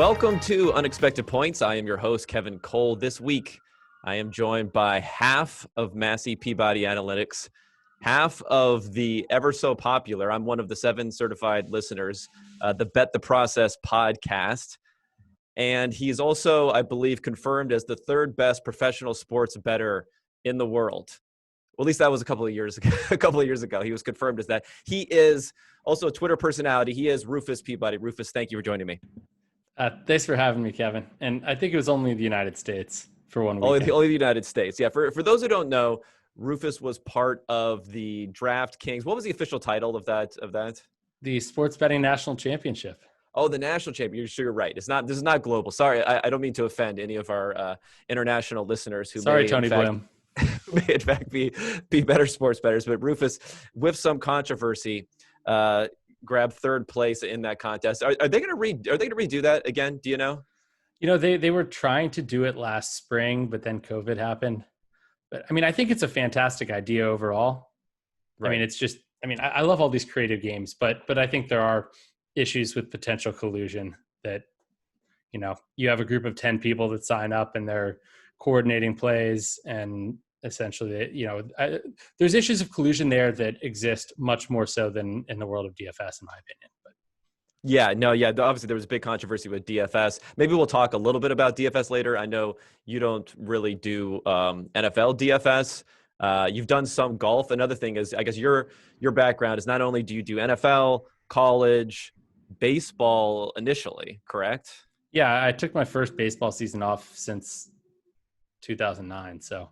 Welcome to Unexpected Points. I am your host, Kevin Cole. This week, I am joined by half of Massey-Peabody Analytics, half of the ever so popular, I'm one of the 7 certified listeners, the Bet the Process podcast. And he's also, I believe, confirmed as the 3rd best professional sports bettor in the world. Well, at least that was a couple of years ago. He was confirmed as that. He is also a Twitter personality. He is Rufus Peabody. Rufus, thank you for joining me. Thanks for having me, Kevin. And I think it was only the United States for one weekend. Only the United States. Yeah. For those who don't know, Rufus was part of the DraftKings. What was the official title of that? The Sports Betting National Championship. Oh, the national champion. You're sure you're right. This is not global. Sorry, I don't mean to offend any of our international listeners who Tony Bloom. may in fact be better sports bettors. But Rufus, with some controversy, grabbed 3rd place in that contest. Are they going to redo that again? Do you know? You know, they were trying to do it last spring, but then COVID happened. But I mean, I think it's a fantastic idea overall. Right. I mean, it's just, I love all these creative games, but I think there are issues with potential collusion that, you know, you have a group of 10 people that sign up and they're coordinating plays, and essentially, you know, there's issues of collusion there that exist much more so than in the world of DFS, in my opinion. But obviously there was a big controversy with DFS. Maybe we'll talk a little bit about DFS later. I know you don't really do NFL DFS. You've done some golf. Another thing is, I guess your background is not only do you do NFL, college, baseball initially, correct? Yeah, I took my first baseball season off since 2009. So,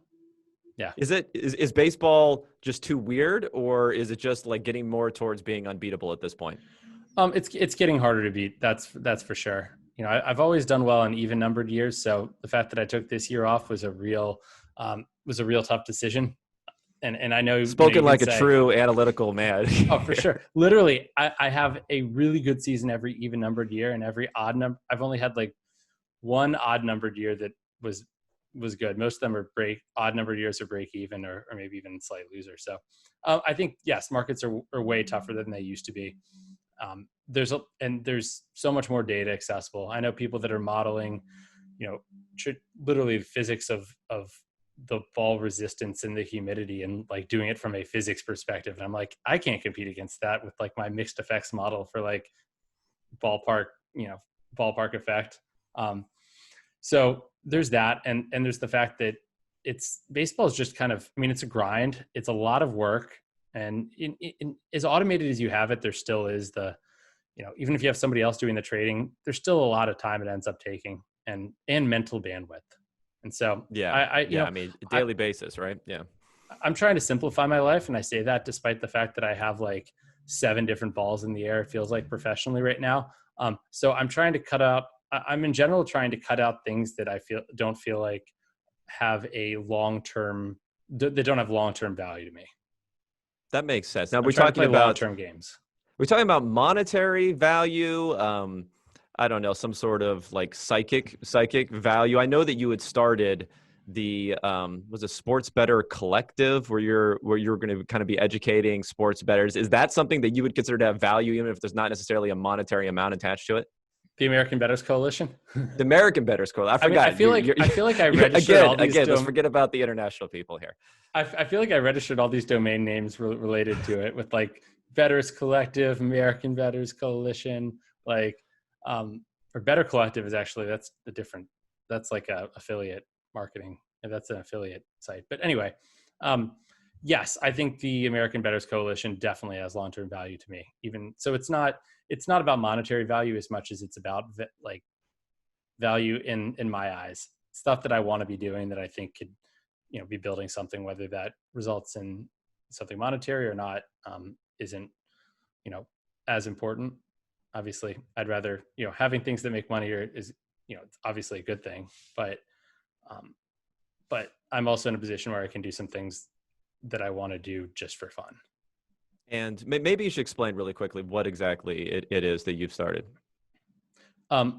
yeah. Is baseball just too weird, or is it just like getting more towards being unbeatable at this point? It's getting harder to beat. That's for sure. You know, I've always done well in even numbered years. So the fact that I took this year off was a real tough decision. And I know spoken like a true analytical man. Oh, for sure. Literally, I have a really good season every even numbered year, and every odd number. I've only had like one odd numbered year that was good. Most of them are odd numbered years are break even or maybe even slight loser. So I think, yes, markets are way tougher than they used to be. There's so much more data accessible. I know people that are modeling, you know, literally the physics of the ball resistance and the humidity and like doing it from a physics perspective. And I'm like, I can't compete against that with like my mixed effects model for like ballpark effect. So there's that. And there's the fact that baseball is just kind of, it's a grind. It's a lot of work. And in as automated as you have it, there still is even if you have somebody else doing the trading, there's still a lot of time it ends up taking and mental bandwidth. And so, daily basis, right? Yeah. I'm trying to simplify my life. And I say that despite the fact that I have like 7 different balls in the air, it feels like professionally right now. So I'm trying to I'm in general trying to cut out things that I don't feel like have a long-term, that don't have long-term value to me. That makes sense. Now we're talking about long-term games. We're talking about monetary value. I don't know, some sort of like psychic value. I know that you had started the was a sports bettor collective where you're going to kind of be educating sports bettors. Is that something that you would consider to have value, even if there's not necessarily a monetary amount attached to it? The American Bettors Coalition. The American Bettors Coalition. I forgot. I feel like I registered all these. Again, let's forget about the international people here. I feel like I registered all these domain names related to it with like Bettors Collective, American Bettors Coalition, like. Or Better Collective is actually, that's like a affiliate marketing. And that's an affiliate site. But anyway, yes, I think the American Bettors Coalition definitely has long-term value to me. Even so, it's not about monetary value as much as it's about like value in my eyes, stuff that I want to be doing that I think could, be building something, whether that results in something monetary or not, isn't, as important. Obviously, I'd rather, having things that make money is, it's obviously a good thing, but I'm also in a position where I can do some things that I want to do just for fun. And maybe you should explain really quickly what exactly it is that you've started.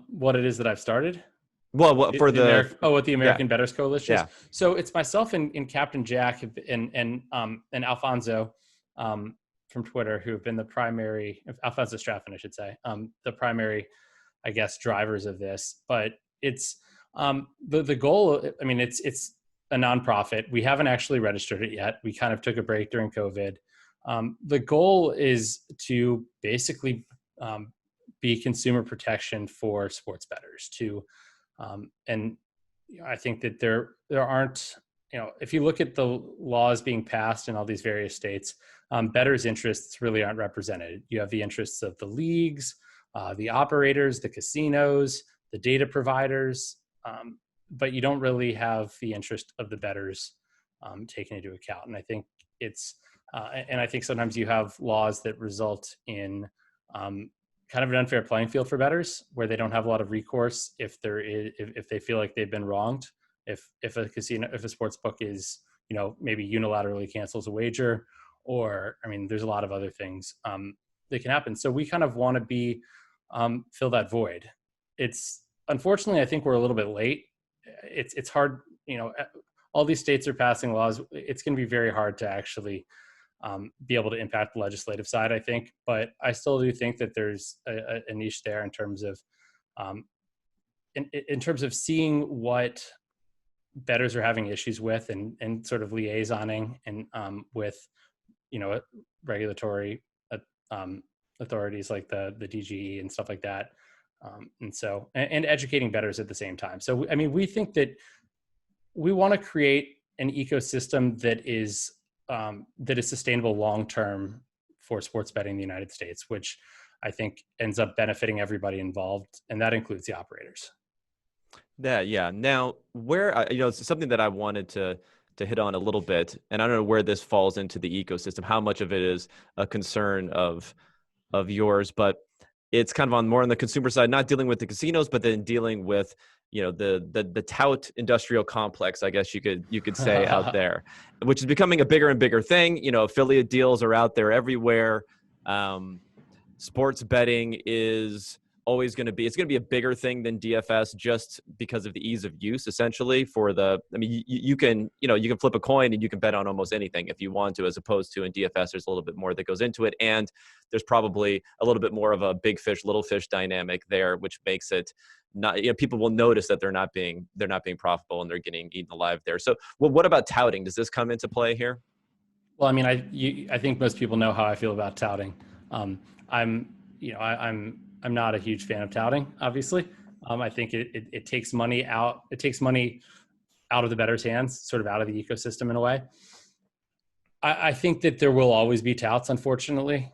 What it is that I've started? Well, what the American Bettors Coalition. Yeah. So it's myself and Captain Jack and Alfonso from Twitter, who have been the primary, Alfonso Straffen, I should say, the primary, I guess, drivers of this. But it's the goal. I mean, it's a nonprofit. We haven't actually registered it yet. We kind of took a break during COVID. The goal is to basically be consumer protection for sports bettors. And I think that there aren't, if you look at the laws being passed in all these various states, bettors' interests really aren't represented. You have the interests of the leagues, the operators, the casinos, the data providers, but you don't really have the interest of the bettors taken into account. And I think and I think sometimes you have laws that result in kind of an unfair playing field for bettors, where they don't have a lot of recourse if they feel like they've been wronged. If a sports book is, maybe unilaterally cancels a wager, or, I mean, there's a lot of other things that can happen. So we kind of want to fill that void. It's, unfortunately, I think we're a little bit late. It's hard, all these states are passing laws. It's going to be very hard to actually be able to impact the legislative side, I think. But I still do think that there's a niche there in terms of in terms of seeing what bettors are having issues with, and sort of liaisoning and with regulatory authorities like the DGE and stuff like that, and educating bettors at the same time. So I mean, we think that we want to create an ecosystem that is sustainable long term for sports betting in the United States, which I think ends up benefiting everybody involved, and that includes the operators. Yeah. Now, where it's something that I wanted to hit on a little bit, and I don't know where this falls into the ecosystem, how much of it is a concern of yours, but it's kind of more on the consumer side, not dealing with the casinos, but then dealing with the tout industrial complex, I guess you could say, out there, which is becoming a bigger and bigger thing. Affiliate deals are out there everywhere. Sports betting is always going to be a bigger thing than DFS, just because of the ease of use, essentially. You can flip a coin and you can bet on almost anything if you want to, as opposed to in DFS, there's a little bit more that goes into it. And there's probably a little bit more of a big fish, little fish dynamic there, which makes it not, people will notice that they're not being profitable and they're getting eaten alive there. So, what about touting? Does this come into play here? Well, I mean, I think most people know how I feel about touting. I'm not a huge fan of touting, obviously. I think it takes money out. It takes money out of the bettor's hands, sort of out of the ecosystem in a way. I think that there will always be touts, unfortunately,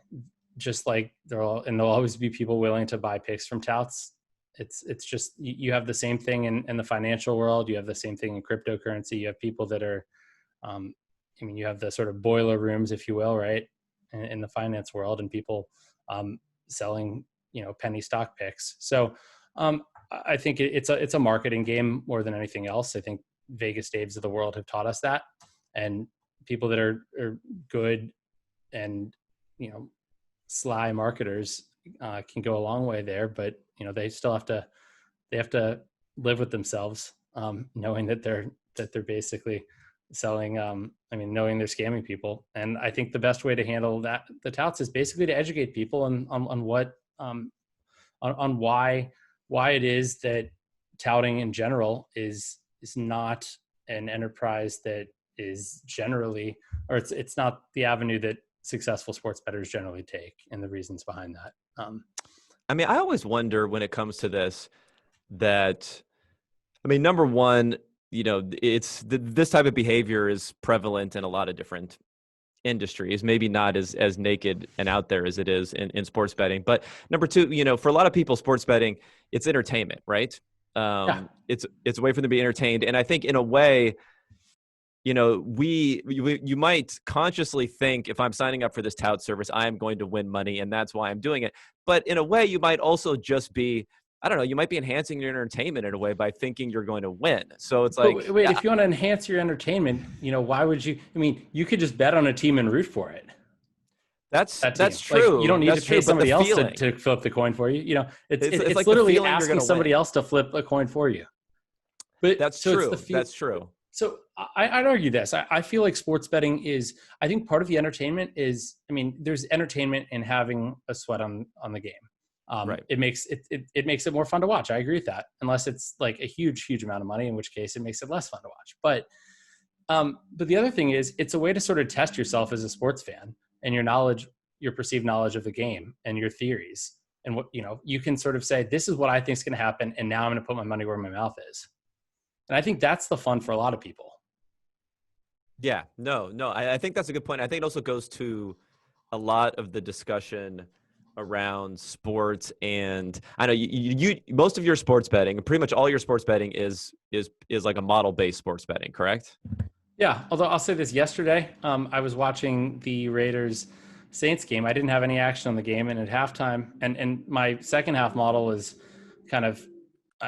just like there'll always be people willing to buy picks from touts. It's just, you have the same thing in the financial world. You have the same thing in cryptocurrency. You have people that are, you have the sort of boiler rooms, if you will, right, in the finance world, and people selling penny stock picks. So I think it's a marketing game more than anything else. I think Vegas Daves of the world have taught us that, and people that are good and sly marketers can go a long way there. But they still have to live with themselves, knowing that they're basically selling, knowing they're scamming people. And I think the best way to handle the touts is basically to educate people on what on why it is that touting in general is not an enterprise that is generally, or it's not the avenue that successful sports bettors generally take, and the reasons behind that. I always wonder when it comes to this that, number one, it's this type of behavior is prevalent in a lot of different industries, maybe not as naked and out there as it is in sports betting. But number two, for a lot of people, sports betting, it's entertainment, right? It's a way for them to be entertained. And I think in a way, you might consciously think, if I'm signing up for this tout service, I am going to win money, and that's why I'm doing it. But in a way, you might also just be, I don't know, you might be enhancing your entertainment in a way by thinking you're going to win. So it's like, wait, if you want to enhance your entertainment, why would you? You could just bet on a team and root for it. That's true. Like, you don't need to pay somebody else to flip the coin for you. It's like literally asking somebody else to flip a coin for you. But that's true. That's true. So I'd argue this. I feel like sports betting is, I think part of the entertainment is, there's entertainment in having a sweat on the game. Right. It makes it more fun to watch. I agree with that, unless it's like a huge amount of money, in which case it makes it less fun to watch. But the other thing is, it's a way to sort of test yourself as a sports fan and your perceived knowledge of the game and your theories. And what, you can sort of say, this is what I think is going to happen. And now I'm going to put my money where my mouth is. And I think that's the fun for a lot of people. Yeah, no, I think that's a good point. I think it also goes to a lot of the discussion around sports, and I know you most of your sports betting, pretty much all your sports betting is like a model-based sports betting, correct? Yeah, although I'll say this, yesterday, I was watching the Raiders Saints game. I didn't have any action on the game, and at halftime, and my second half model is kind of,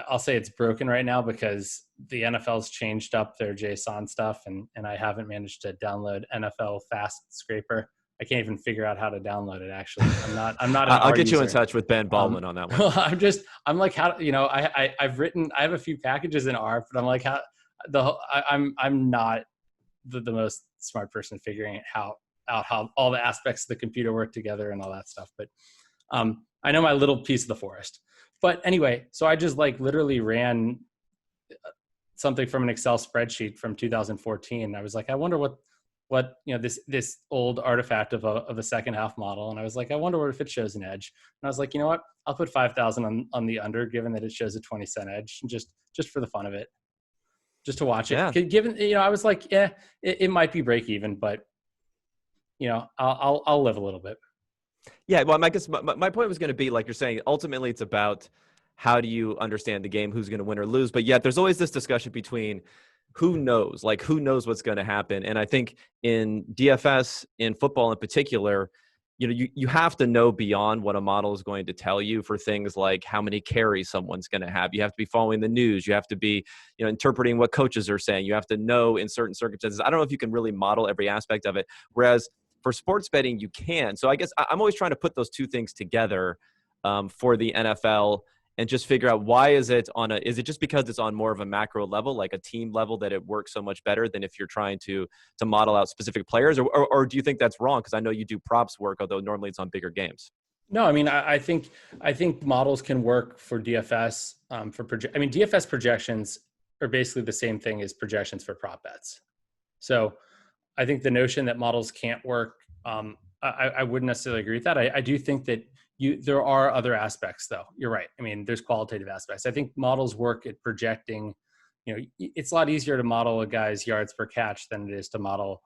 I'll say it's broken right now because the NFL's changed up their JSON stuff, and I haven't managed to download NFL Fast Scraper. I can't even figure out how to download it. Actually, I'm not an I'll R get you in user. touch with Ben Baldwin on that one. Well, I'm like, how, I have a few packages in R, but I'm like, I'm not the most smart person figuring out how all the aspects of the computer work together and all that stuff. But I know my little piece of the forest. But anyway, so I just like literally ran something from an Excel spreadsheet from 2014. I was like, I wonder what this old artifact of a second half model. And I was like, I wonder if it shows an edge. And I was like, you know what? I'll put 5,000 on the under, given that it shows a 20-cent edge, and just for the fun of it, just to watch it. Yeah. Given, I was like, yeah, it might be break even, but I'll live a little bit. Yeah, well, I guess my point was going to be, like you're saying, ultimately it's about how do you understand the game, who's going to win or lose. But yet there's always this discussion between who knows what's going to happen. And I think in DFS, in football in particular, you have to know beyond what a model is going to tell you for things like how many carries someone's going to have. You have to be following the news. You have to be, interpreting what coaches are saying. You have to know in certain circumstances. I don't know if you can really model every aspect of it. Whereas for sports betting, you can. So I guess I'm always trying to put those two things together for the NFL and just figure out why is it just because it's on more of a macro level, like a team level, that it works so much better than if you're trying to model out specific players, or do you think that's wrong? Because I know you do props work, although normally it's on bigger games. No, I mean, I think models can work for DFS. DFS projections are basically the same thing as projections for prop bets. So I think the notion that models can't work, I wouldn't necessarily agree with that. I do think that there are other aspects, though. You're right. I mean, there's qualitative aspects. I think models work at projecting. It's a lot easier to model a guy's yards per catch than it is to model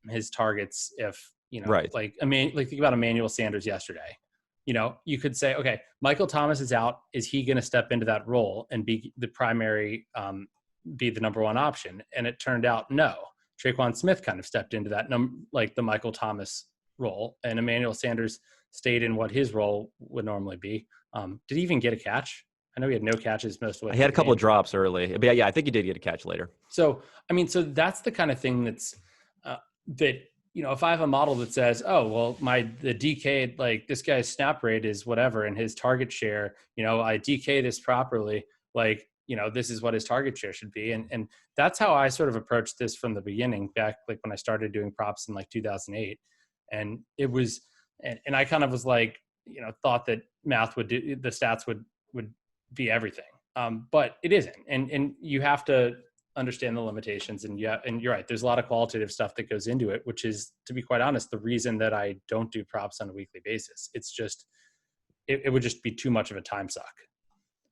his targets. If Right. like think about Emmanuel Sanders yesterday. You could say, okay, Michael Thomas is out. Is he going to step into that role and be the primary, be the number one option? And it turned out no. Traquan Smith kind of stepped into that the Michael Thomas role, and Emmanuel Sanders stayed in what his role would normally be. Did he even get a catch? I know he had no catches most of it. He had a couple of drops early, but yeah, I think he did get a catch later. So, so that's the kind of thing that's that, if I have a model that says, oh, well, the DK, like this guy's snap rate is whatever, and his target share, I DK this properly, this is what his target share should be. And that's how I sort of approached this from the beginning, back like when I started doing props in like 2008. And it was, and I kind of was like, thought that math would do, the stats would be everything. But it isn't. And you have to understand the limitations, and you're right. There's a lot of qualitative stuff that goes into it, which is, to be quite honest, the reason that I don't do props on a weekly basis. It's just, it would just be too much of a time suck.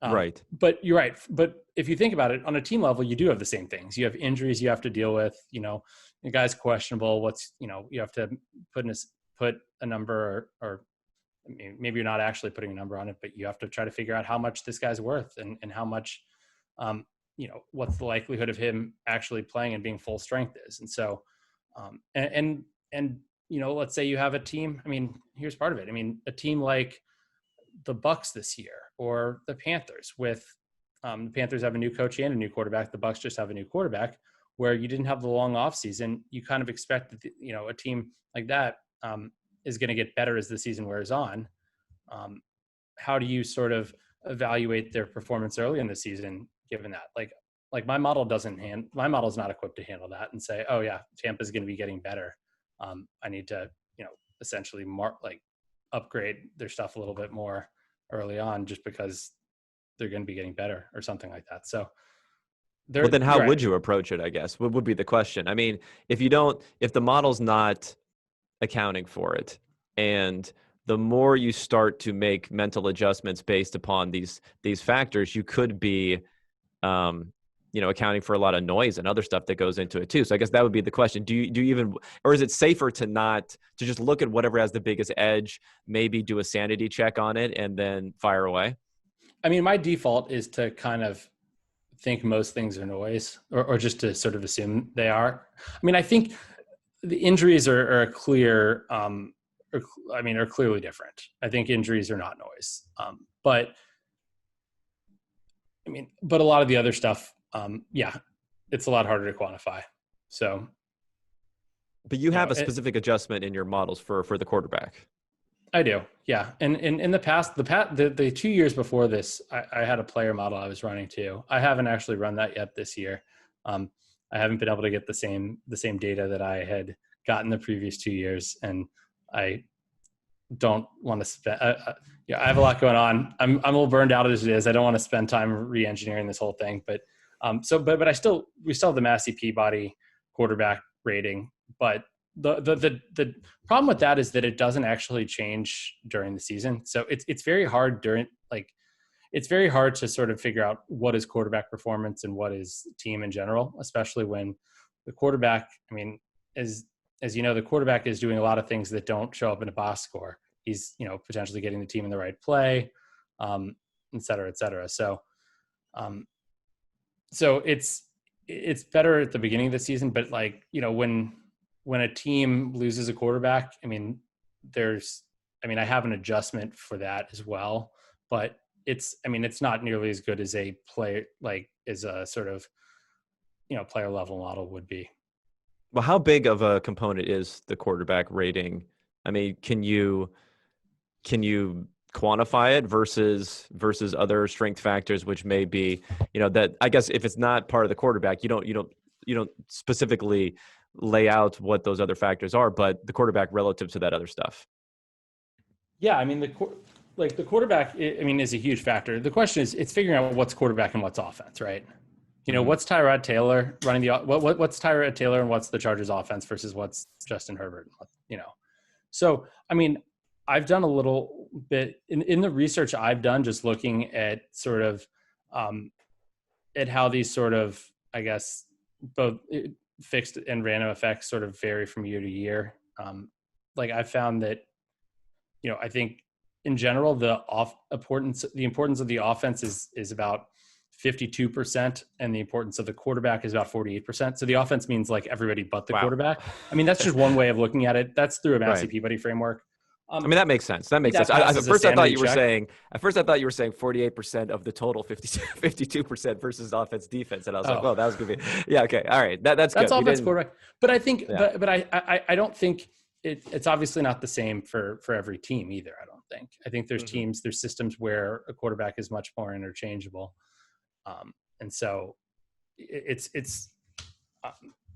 Right. But you're right. But if you think about it, on a team level, you do have the same things. You have injuries you have to deal with. The guy's questionable. You have to put a number, or maybe you're not actually putting a number on it, but you have to try to figure out how much this guy's worth and how much, what's the likelihood of him actually playing and being full strength is. And so, let's say you have a team. I mean, here's part of it. I mean, a team like the Bucks this year, or the Panthers, with the Panthers have a new coach and a new quarterback. The Bucks just have a new quarterback, where you didn't have the long off season. You kind of expect that, a team like that is going to get better as the season wears on. How do you sort of evaluate their performance early in the season, given that, like my model my model is not equipped to handle that and say, oh yeah, Tampa's going to be getting better. I need to, essentially upgrade their stuff a little bit more early on, just because they're going to be getting better or something like that. So Well, then how you're would right. you approach it, I guess, would be the question. I mean, if the model's not accounting for it, and the more you start to make mental adjustments based upon these factors, you could be accounting for a lot of noise and other stuff that goes into it too. So I guess that would be the question. Do you even, or is it safer to just look at whatever has the biggest edge, maybe do a sanity check on it and then fire away? I mean, my default is to kind of think most things are noise, or just to sort of assume they are. I mean, I think the injuries are clear, are clearly different. I think injuries are not noise. But a lot of the other stuff, it's a lot harder to quantify. So, But you have a specific adjustment in your models for the quarterback. I do. Yeah. And in the past, the 2 years before this, I had a player model I was running too. I haven't actually run that yet this year. I haven't been able to get the same data that I had gotten the previous 2 years. And I don't want to spend, I have a lot going on. I'm a little burned out as it is. I don't want to spend time re-engineering this whole thing, but we still have the Massey-Peabody quarterback rating, but the problem with that is that it doesn't actually change during the season. So it's very hard it's very hard to sort of figure out what is quarterback performance and what is team in general, especially when the quarterback, as you know, the quarterback is doing a lot of things that don't show up in a box score. He's, potentially getting the team in the right play, et cetera, et cetera. So it's better at the beginning of the season, but when a team loses a quarterback, I have an adjustment for that as well, but it's not nearly as good as a player, as a sort of, player level model would be. Well, how big of a component is the quarterback rating? I mean, can you quantify it versus other strength factors, which may be, that I guess if it's not part of the quarterback, you don't specifically lay out what those other factors are, but the quarterback relative to that other stuff. Yeah, the quarterback, is a huge factor. The question is, it's figuring out what's quarterback and what's offense, right? What's Tyrod Taylor running what's Tyrod Taylor and what's the Chargers offense versus what's Justin Herbert, So, I've done a little bit in the research I've done, just looking at sort of at how these sort of, I guess, both fixed and random effects sort of vary from year to year. I found that, I think in general, the importance of the offense is about 52%, and the importance of the quarterback is about 48%. So the offense means everybody but the quarterback. That's just one way of looking at it. That's through a Massey-Peabody framework. That makes sense. That makes sense. At first I thought you were saying 48% of the total 52% versus offense defense. And I was like, well, that was going to be, yeah. Okay. All right. That's good. Offense quarterback. But I think, but I don't think it's obviously not the same for every team either. I think there's teams, there's systems where a quarterback is much more interchangeable. And so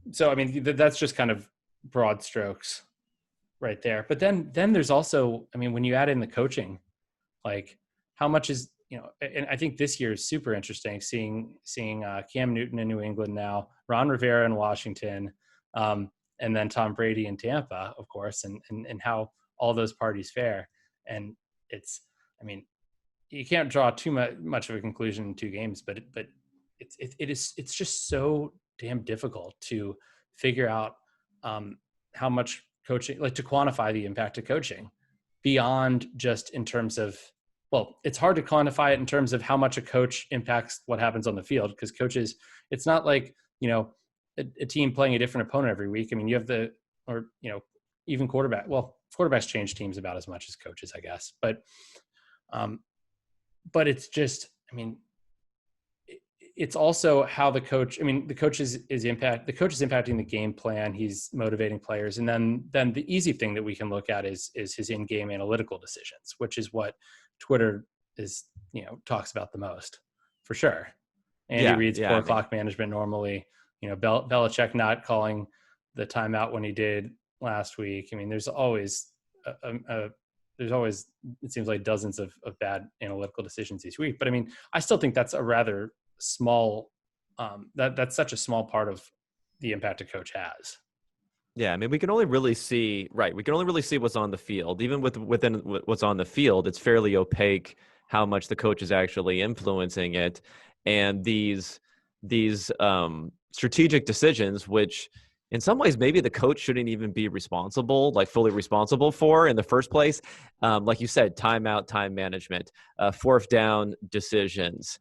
that's just kind of broad strokes right there. But then there's also, when you add in the coaching, how much is, and I think this year is super interesting, seeing Cam Newton in New England now, Ron Rivera in Washington, and then Tom Brady in Tampa, of course, and how all those parties fare. And it's, you can't draw too much of a conclusion in 2 games, but it's just so damn difficult to figure out how much coaching, to quantify the impact of coaching beyond just in terms of, it's hard to quantify it in terms of how much a coach impacts what happens on the field, because coaches, it's not like, a team playing a different opponent every week. You have even quarterback. Well, quarterbacks change teams about as much as coaches, I guess. But it's just, it's also how the coach, the coach is impacting the game plan. He's motivating players. And then the easy thing that we can look at is his in-game analytical decisions, which is what Twitter is, talks about the most, for sure. Andy Reid's poor clock management normally, Belichick not calling the timeout when he did last week. There's always there's always, it seems like dozens of bad analytical decisions each week. But I mean, I still think that's a rather small, that's such a small part of the impact a coach has. Yeah, I mean, we can only really see what's on the field. Even within what's on the field, it's fairly opaque how much the coach is actually influencing it, and these strategic decisions, which in some ways maybe the coach shouldn't even be fully responsible for in the first place. Like you said, timeout, time management, fourth down decisions,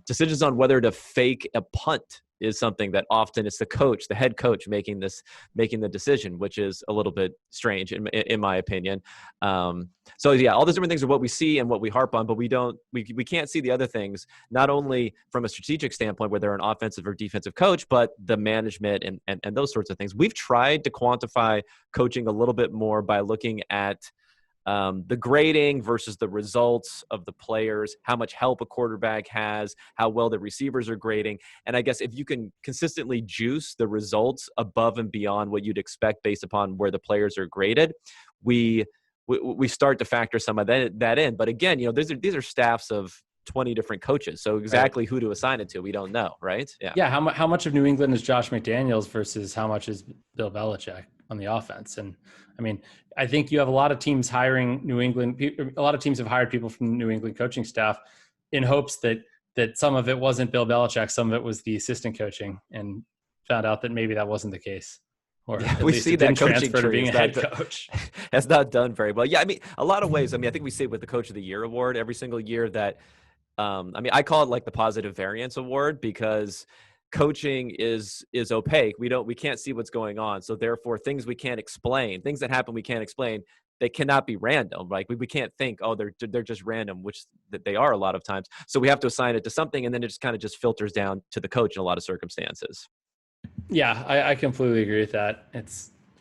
decisions on whether to fake a punt is something that often it's the head coach making the decision, which is a little bit strange in my opinion. So yeah, all those different things are what we see and what we harp on, but we can't see the other things, not only from a strategic standpoint where they're an offensive or defensive coach, but the management and those sorts of things. We've tried to quantify coaching a little bit more by looking at the grading versus the results of the players, how much help a quarterback has, how well the receivers are grading. And I guess if you can consistently juice the results above and beyond what you'd expect based upon where the players are graded, we start to factor some of that in. But again, these are staffs of 20 different coaches. So exactly right. Who to assign it to, we don't know, right? Yeah. Yeah. How much of New England is Josh McDaniels versus how much is Bill Belichick on the offense? And I mean, I think you have a lot of teams hiring New England. A lot of teams have hired people from the New England coaching staff in hopes that some of it wasn't Bill Belichick, some of it was the assistant coaching, and found out that maybe that wasn't the case. Or yeah, we see that coaching to being a head coach has not done very well. Yeah, I mean, a lot of ways. I mean, I think we see it with the Coach of the Year award every single year that. I mean, I call it like the positive variance award because coaching is opaque. We can't see what's going on. So therefore things we can't explain, things that happen we can't explain, they cannot be random. Like we can't think, oh, they're just random, which that they are a lot of times. So we have to assign it to something, and then it just kind of just filters down to the coach in a lot of circumstances. Yeah, I completely agree with that.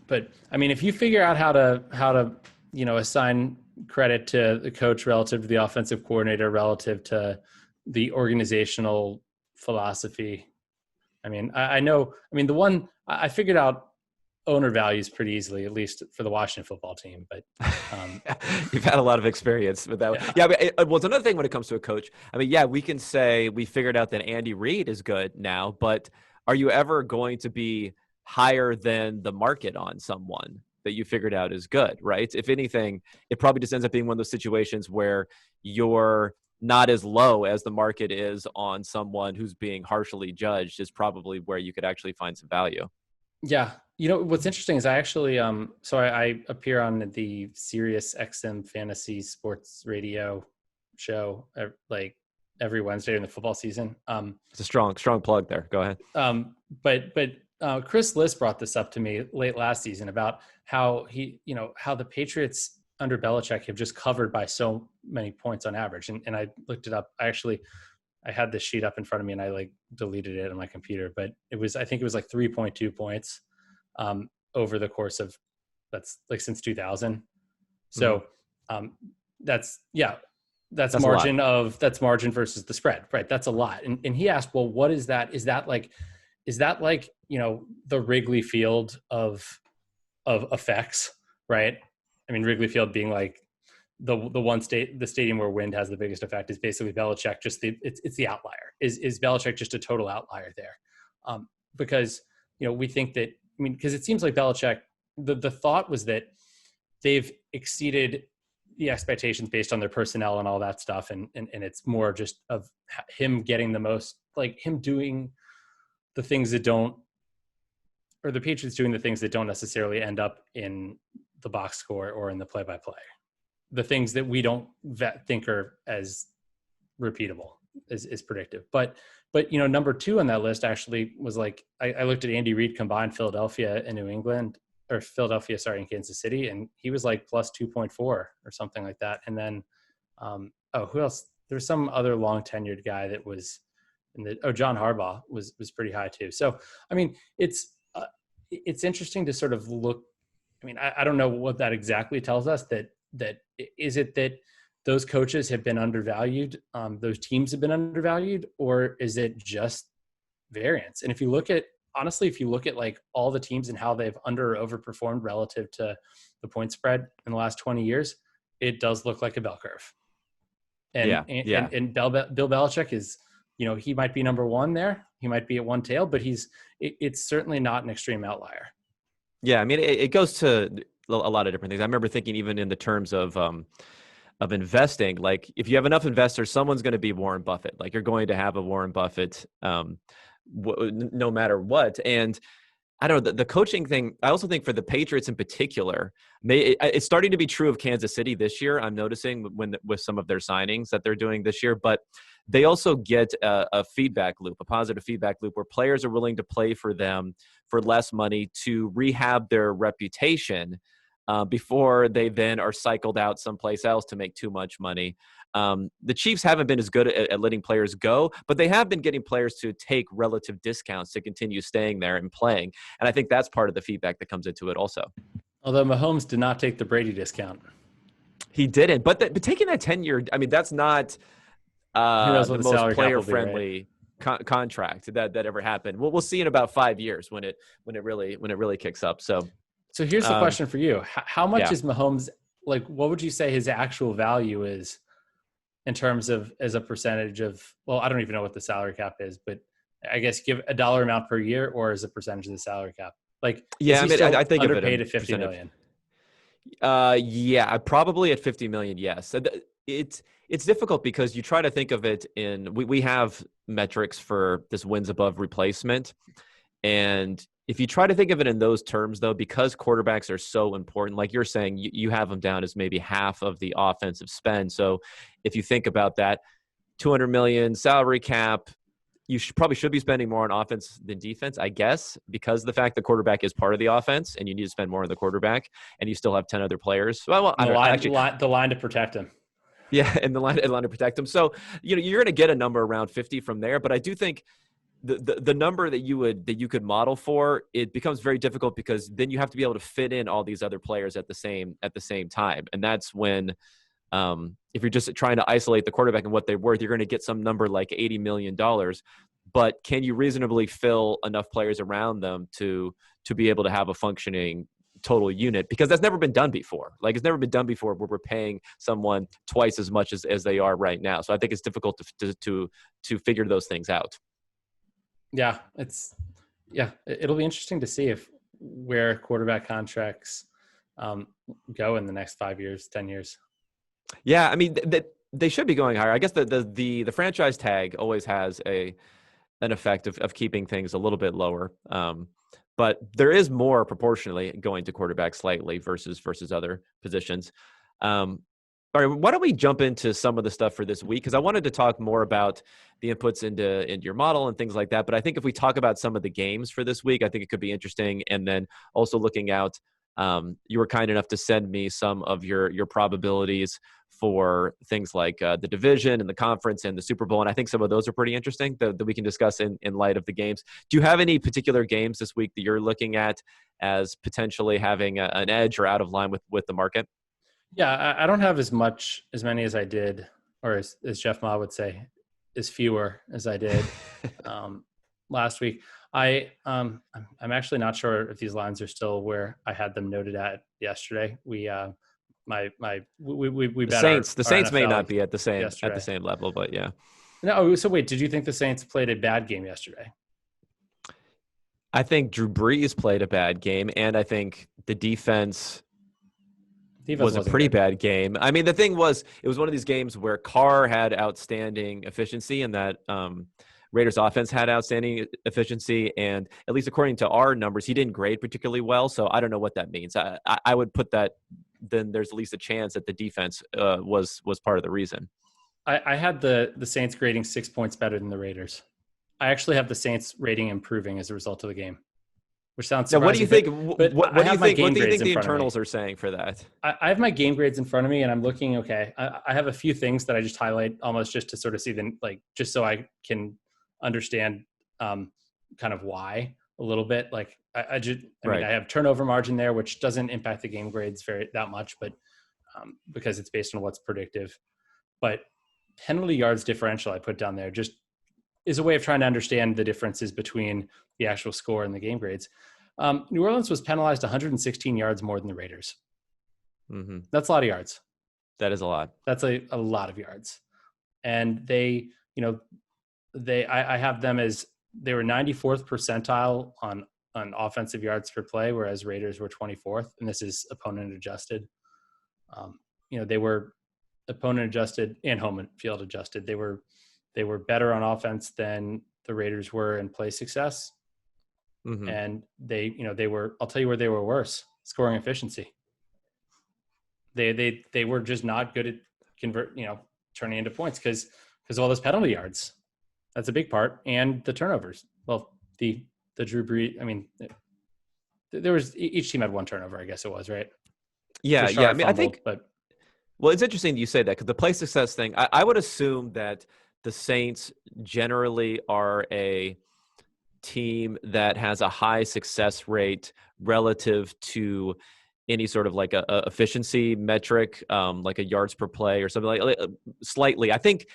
But I mean, if you figure out how to assign credit to the coach relative to the offensive coordinator, relative to the organizational philosophy. I mean, I know, the one I figured out owner values pretty easily, at least for the Washington football team, but you've had a lot of experience with that. Yeah. Well, it's another thing when it comes to a coach. I mean, yeah, we can say we figured out that Andy Reid is good now, but are you ever going to be higher than the market on someone that you figured out is good, right? If anything, it probably just ends up being one of those situations where you're not as low as the market is on someone who's being harshly judged is probably where you could actually find some value. Yeah. What's interesting is I actually, I appear on the Sirius XM fantasy sports radio show like every Wednesday during the football season. It's a strong plug there. Go ahead. But Chris Liss brought this up to me late last season about how how the Patriots under Belichick have just covered by so many points on average. And I looked it up. I had this sheet up in front of me and I like deleted it on my computer, but I think it was like 3.2 points over the course of that's like since 2000. So that's margin versus the spread, right? That's a lot. And he asked, well, what is that? Is that like the Wrigley Field of effects, right? I mean, Wrigley Field being like the stadium where wind has the biggest effect is basically Belichick. It's the outlier. Is Belichick just a total outlier there? Because we think that, because it seems like Belichick, the thought was that they've exceeded the expectations based on their personnel and all that stuff, and it's more just of him getting the most, like him doing the things that don't, or the Patriots doing the things that don't necessarily end up in the box score or in the play-by-play. The things that we don't think are as repeatable, as predictive. But number 2 on that list actually was like, I looked at Andy Reid combined Philadelphia and New England, or Philadelphia, and Kansas City, and he was like plus 2.4 or something like that. And then, who else? There's some other long tenured guy that was John Harbaugh was pretty high too. So, it's interesting to sort of look. I don't know what that exactly tells us. That is it that those coaches have been undervalued, those teams have been undervalued, or is it just variance? And if you look at like all the teams and how they've under or overperformed relative to the point spread in the last 20 years, it does look like a bell curve. And Yeah, yeah. Bill Belichick is, he might be number one there. He might be at one tail, but it's certainly not an extreme outlier. Yeah, I mean, it goes to a lot of different things. I remember thinking even in the terms of investing, like if you have enough investors, someone's going to be Warren Buffett. Like you're going to have a Warren Buffett, no matter what. And I don't know, the coaching thing, I also think for the Patriots in particular, it's starting to be true of Kansas City this year. I'm noticing with some of their signings that they're doing this year, but they also get a feedback loop, a positive feedback loop where players are willing to play for them for less money to rehab their reputation before they then are cycled out someplace else to make too much money. The Chiefs haven't been as good at letting players go, but they have been getting players to take relative discounts to continue staying there and playing. And I think that's part of the feedback that comes into it also. Although Mahomes did not take the Brady discount. He didn't, but taking that 10-year, I mean, that's not the most player-friendly contract that ever happened. We'll see in about 5 years when it really kicks up. So here's the question for you: how much is Mahomes, like? What would you say his actual value is in terms of as a percentage of? Well, I don't even know what the salary cap is, but I guess give a dollar amount per year or as a percentage of the salary cap. Like, yeah, I mean, I think underpaid of it at $50 million. Yeah, probably at 50 million. Yes. It's difficult because you try to think of it we have metrics for this wins above replacement. And if you try to think of it in those terms, though, because quarterbacks are so important, like you're saying, you have them down as maybe half of the offensive spend. So if you think about that, 200 million salary cap, you probably should be spending more on offense than defense, I guess, because of the fact the quarterback is part of the offense and you need to spend more on the quarterback and you still have 10 other players. Well, the line to protect him. Yeah, and the line to protect him. So, you're going to get a number around 50 from there, but I do think the number that you could model for, it becomes very difficult because then you have to be able to fit in all these other players at the same time. And that's when if you're just trying to isolate the quarterback and what they're worth, you're going to get some number like $80 million. But can you reasonably fill enough players around them to be able to have a functioning total unit? Because that's never been done before. Like, it's never been done before where we're paying someone twice as much as they are right now. So I think it's difficult to figure those things out. Yeah, it'll be interesting to see where quarterback contracts go in the next 5 years, 10 years. Yeah, I mean, they should be going higher. I guess the franchise tag always has an effect of keeping things a little bit lower. But there is more proportionally going to quarterback slightly versus other positions. All right, why don't we jump into some of the stuff for this week? Because I wanted to talk more about the inputs into your model and things like that. But I think if we talk about some of the games for this week, I think it could be interesting. And then also looking out, you were kind enough to send me some of your probabilities for things like the division and the conference and the Super Bowl. And I think some of those are pretty interesting that we can discuss in light of the games. Do you have any particular games this week that you're looking at as potentially having an edge or out of line with the market? Yeah, I don't have as many as I did, or as Jeff Ma would say, as fewer as I did last week. I'm actually not sure if these lines are still where I had them noted at yesterday. We bet the Saints may not be at the same level, but yeah. No, so wait, did you think the Saints played a bad game yesterday? I think Drew Brees played a bad game, and I think the defense was a pretty bad game. I mean, the thing was, it was one of these games where Carr had outstanding efficiency and that Raiders offense had outstanding efficiency. And at least according to our numbers, he didn't grade particularly well. So I don't know what that means. I would put that then there's at least a chance that the defense was part of the reason. I had the Saints grading 6 points better than the Raiders. I actually have the Saints rating improving as a result of the game, which sounds surprising. Now, what do you think? What do you think the internals are saying for that? I have my game grades in front of me, and I'm looking. Okay, I have a few things that I just highlight almost just to sort of see just so I can understand kind of why a little bit. Like I mean, I have turnover margin there, which doesn't impact the game grades that much, but because it's based on what's predictive. But penalty yards differential I put down there just is a way of trying to understand the differences between the actual score and the game grades. New Orleans was penalized 116 yards more than the Raiders. Mm-hmm. That's a lot of yards. That is a lot. That's a lot of yards. And they, I have them as they were 94th percentile on offensive yards per play, whereas Raiders were 24th, and this is opponent adjusted. They were opponent adjusted and home field adjusted. They were better on offense than the Raiders were in play success. Mm-hmm. And they were, I'll tell you where they were worse: scoring efficiency. They were just not good at turning into points because all those penalty yards. That's a big part, and the turnovers. Well, the Drew Brees. I mean, there was each team had one turnover. I guess it was right. Yeah. I mean, I think. But well, it's interesting you say that because the play success thing. I would assume that the Saints generally are a team that has a high success rate relative to any sort of like a efficiency metric, like a yards per play or something like slightly. I think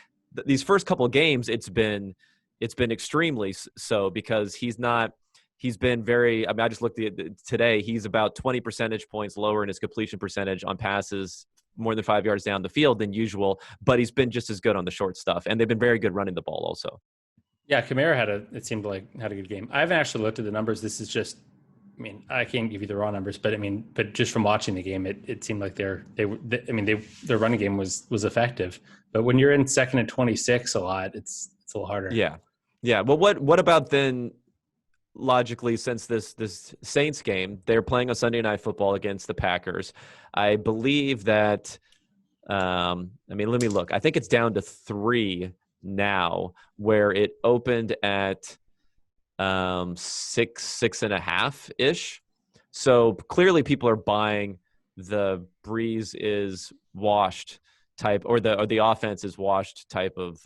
these first couple of games, it's been extremely so because he's been very, I mean, I just looked at it today. He's about 20 percentage points lower in his completion percentage on passes more than 5 yards down the field than usual, but he's been just as good on the short stuff. And they've been very good running the ball also. Yeah, Kamara it seemed like had a good game. I haven't actually looked at the numbers. This is just, I mean, I can't give you the raw numbers, but I mean, but just from watching the game, it seemed like their running game was effective. But when you're in 2nd and 26 a lot, it's a little harder. Yeah. Well, what about then? Logically, since this Saints game, they're playing on Sunday Night Football against the Packers. I believe that. I mean, let me look. I think it's down to 3 now, where it opened at 6.5 ish. So clearly, people are buying the Breeze is washed type, or the offense is washed type of.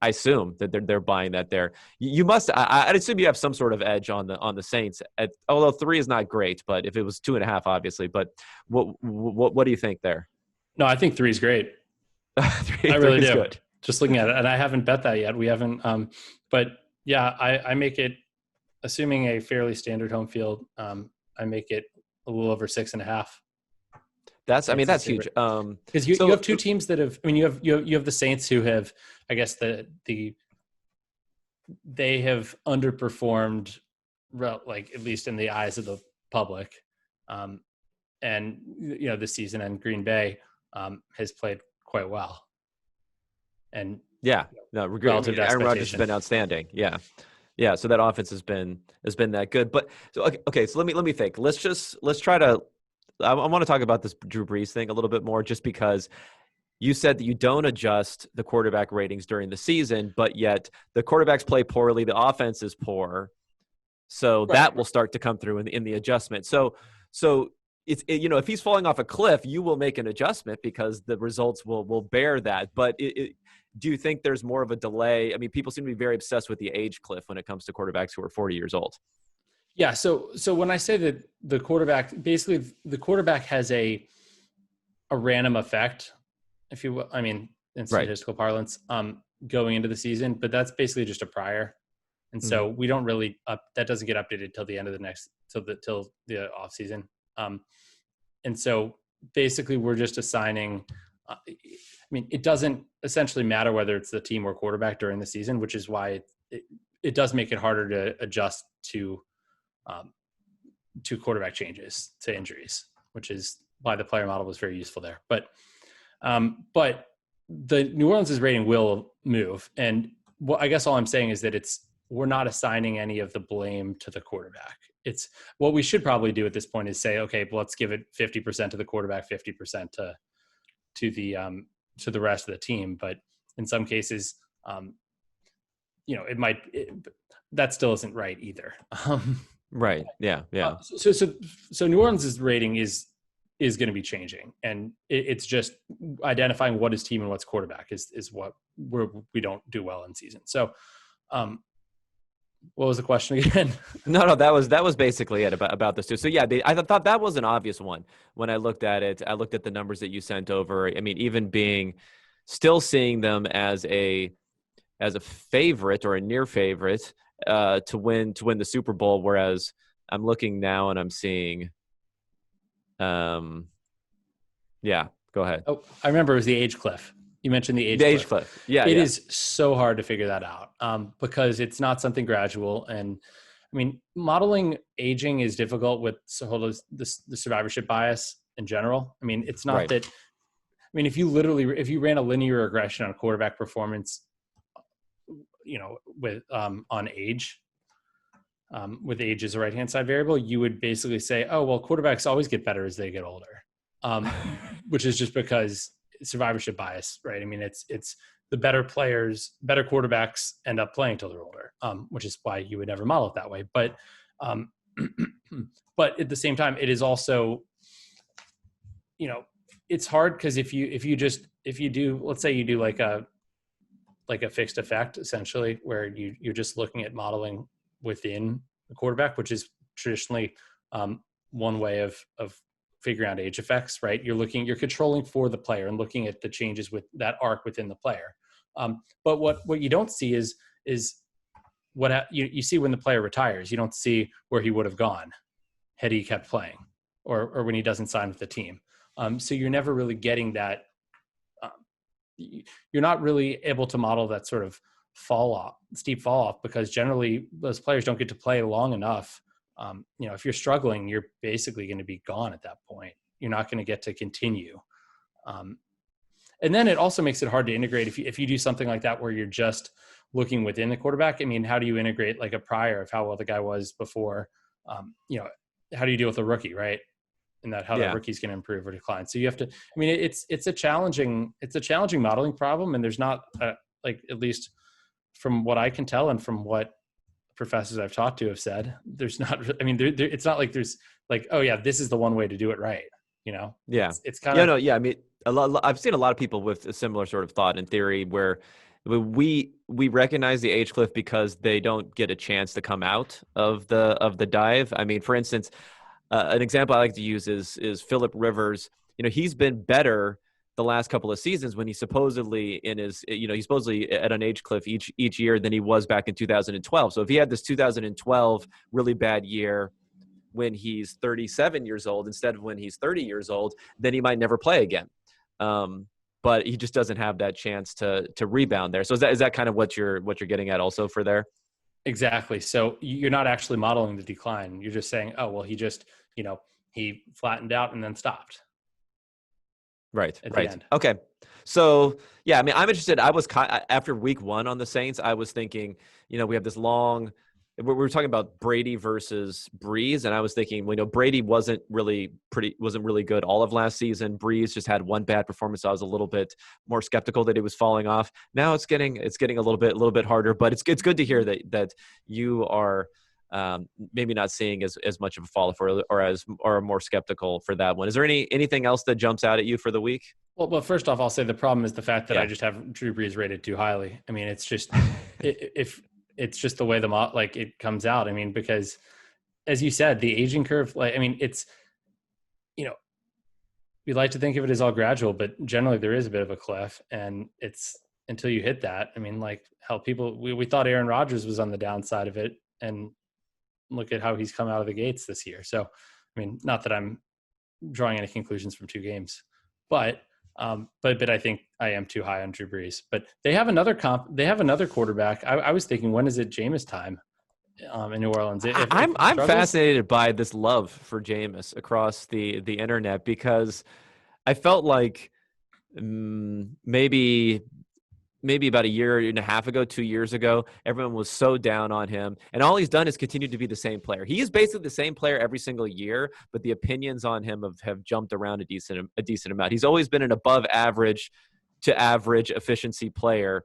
I assume that they're buying that there. You must. I'd assume you have some sort of edge on the Saints. Although 3 is not great, but if it was 2.5, obviously. But what do you think there? No, I think 3 is great. 3 I really do. Good. Just looking at it, and I haven't bet that yet. We haven't. But yeah, I make it, assuming a fairly standard home field. I make it a little over 6.5. That's that's huge. Because you have 2 teams that have. I mean, you have the Saints who have. I guess they have underperformed, like at least in the eyes of the public, and this season. And Green Bay has played quite well. And Aaron Rodgers has been outstanding. Yeah. So that offense has been that good. But so okay. So let me think. Let's try to. I want to talk about this Drew Brees thing a little bit more, just because you said that you don't adjust the quarterback ratings during the season, but yet the quarterbacks play poorly, the offense is poor, so that will start to come through in the adjustment. So it's if he's falling off a cliff, you will make an adjustment because the results will bear that. But do you think there's more of a delay? I mean, people seem to be very obsessed with the age cliff when it comes to quarterbacks who are 40 years old. Yeah. So when I say that the quarterback has a random effect, if you will, I mean, in statistical parlance, going into the season, but that's basically just a prior. And so we don't really that doesn't get updated till the end of till the off season. And so basically we're just assigning, I mean, it doesn't essentially matter whether it's the team or quarterback during the season, which is why it does make it harder to adjust to quarterback changes, to injuries, which is why the player model was very useful there. But the New Orleans' rating will move. And I guess all I'm saying is that we're not assigning any of the blame to the quarterback. It's what we should probably do at this point is say, okay, well, let's give it 50% to the quarterback, 50% to the rest of the team. But in some cases, that still isn't right either. Right. Yeah. So New Orleans' rating is going to be changing, and it's just identifying what is team and what's quarterback is what we don't do well in season. So, what was the question again? No, that was basically it about this too. So yeah, I thought that was an obvious one when I looked at it. I looked at the numbers that you sent over. I mean, even still seeing them as a favorite or a near favorite to win the Super Bowl, whereas I'm looking now and I'm seeing, Go ahead. Oh, I remember it was the age cliff. You mentioned the age The cliff. age cliff. Yeah, It yeah. is so hard to figure that out because it's not something gradual. And I mean, modeling aging is difficult with the survivorship bias in general. I mean, it's not Right. that. I mean, if you ran a linear regression on quarterback performance, with on age, with age as a right-hand side variable, you would basically say, oh, well, quarterbacks always get better as they get older, which is just because survivorship bias, right? I mean, it's the better quarterbacks end up playing till they're older, which is why you would never model it that way. But, but at the same time, it is also, it's hard because if you do, let's say you do like a fixed effect, essentially, where you're just looking at modeling within the quarterback, which is traditionally one way of figuring out age effects, right? You're controlling for the player and looking at the changes with that arc within the player. But what you don't see is what you see when the player retires. You don't see where he would have gone had he kept playing, or when he doesn't sign with the team. So you're never really getting that. You're not really able to model that sort of steep fall off, because generally those players don't get to play long enough. If you're struggling, you're basically going to be gone at that point. You're not going to get to continue. And then it also makes it hard to integrate if you do something like that where you're just looking within the quarterback. I mean, how do you integrate like a prior of how well the guy was before? How do you deal with a rookie, right? And that that rookie's going to improve or decline. So you have to. I mean, it's a challenging modeling problem, and there's not at least from what I can tell and from what professors I've talked to have said, there's not. I mean, it's not like there's like, oh yeah, this is the one way to do it right. Yeah, it's kind of I mean, I've seen a lot of people with a similar sort of thought and theory where we recognize the age cliff because they don't get a chance to come out of the dive. I mean, for instance, an example I like to use is Phillip Rivers. He's been better the last couple of seasons when he's supposedly he's supposedly at an age cliff each year than he was back in 2012. So if he had this 2012 really bad year when he's 37 years old instead of when he's 30 years old, then he might never play again. But he just doesn't have that chance to rebound there. So is that kind of what you're getting at also for there? Exactly. So you're not actually modeling the decline. You're just saying, oh, well, he just, he flattened out and then stopped. Right. At right. the end. Okay. So yeah, I mean, I'm interested. I was after week 1 on the Saints, I was thinking, we have this long. We were talking about Brady versus Breeze, and I was thinking, Brady wasn't really good all of last season. Breeze just had one bad performance. So I was a little bit more skeptical that it was falling off. Now it's getting a little bit harder, but it's good to hear that you are maybe not seeing as much of a fall off or more skeptical for that one. Is there anything else that jumps out at you for the week? Well, first off, I'll say the problem is the fact that I just have Drew Brees rated too highly. I mean, it's just if it's just the way it comes out. I mean, because as you said, the aging curve, it's, we like to think of it as all gradual, but generally there is a bit of a cliff, and it's until you hit that. I mean, like how we thought Aaron Rodgers was on the downside of it, and look at how he's come out of the gates this year. So, I mean, not that I'm drawing any conclusions from 2 games, but I think I am too high on Drew Brees. But they have another quarterback. I was thinking, when is it Jameis time in New Orleans? I'm fascinated by this love for Jameis across the internet, because I felt like maybe about a year and a half ago, 2 years ago, everyone was so down on him. And all he's done is continue to be the same player. He is basically the same player every single year, but the opinions on him have jumped around a decent amount. He's always been an above average to average efficiency player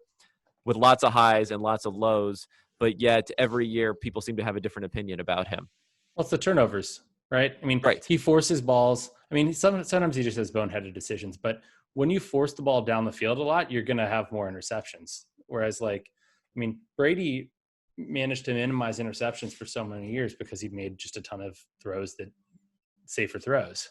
with lots of highs and lots of lows, but yet every year people seem to have a different opinion about him. Well, it's the turnovers, right? I mean, right. He forces balls. I mean, sometimes he just has boneheaded decisions, but when you force the ball down the field a lot, you're going to have more interceptions. Whereas Brady managed to minimize interceptions for so many years because he made just a ton of throws, that safer throws.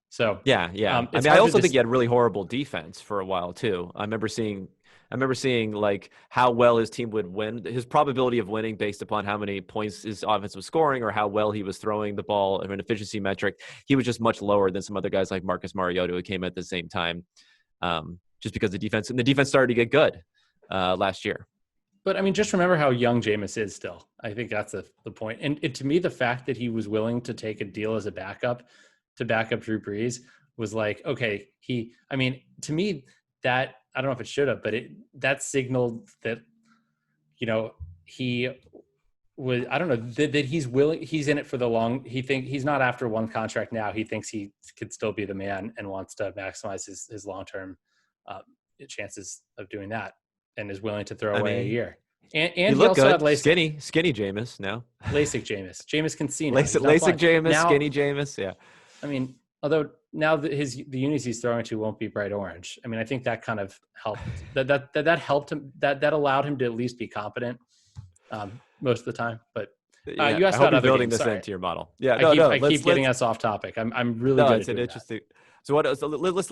So yeah. I also think he had really horrible defense for a while too. I remember seeing I remember seeing like how well his team would win, his probability of winning based upon how many points his offense was scoring or how well he was throwing the ball in an efficiency metric. He was just much lower than some other guys like Marcus Mariota who came at the same time, just because the defense started to get good last year. But I mean, just remember how young Jameis is still. I think that's the point. And to me, the fact that he was willing to take a deal as a backup to back up Drew Brees was like, okay, to me, that I don't know if it should have, but that signaled that, he was, I don't know, that he's willing, he's in it for the long, he's not after one contract now. He thinks he could still be the man and wants to maximize his long-term chances of doing that. And is willing to throw away a year. And he also good. had LASIK. Skinny Jameis now. LASIK Jameis. Jameis can see now. LASIK Jameis, now, skinny Jameis, yeah. I mean, although now the unis he's throwing to won't be bright orange. I mean, I think that kind of helped. That helped him. That allowed him to at least be competent most of the time. But you asked about other building games. this into your model. Yeah, I keep getting us off topic. I'm really good. It's an interesting. So let's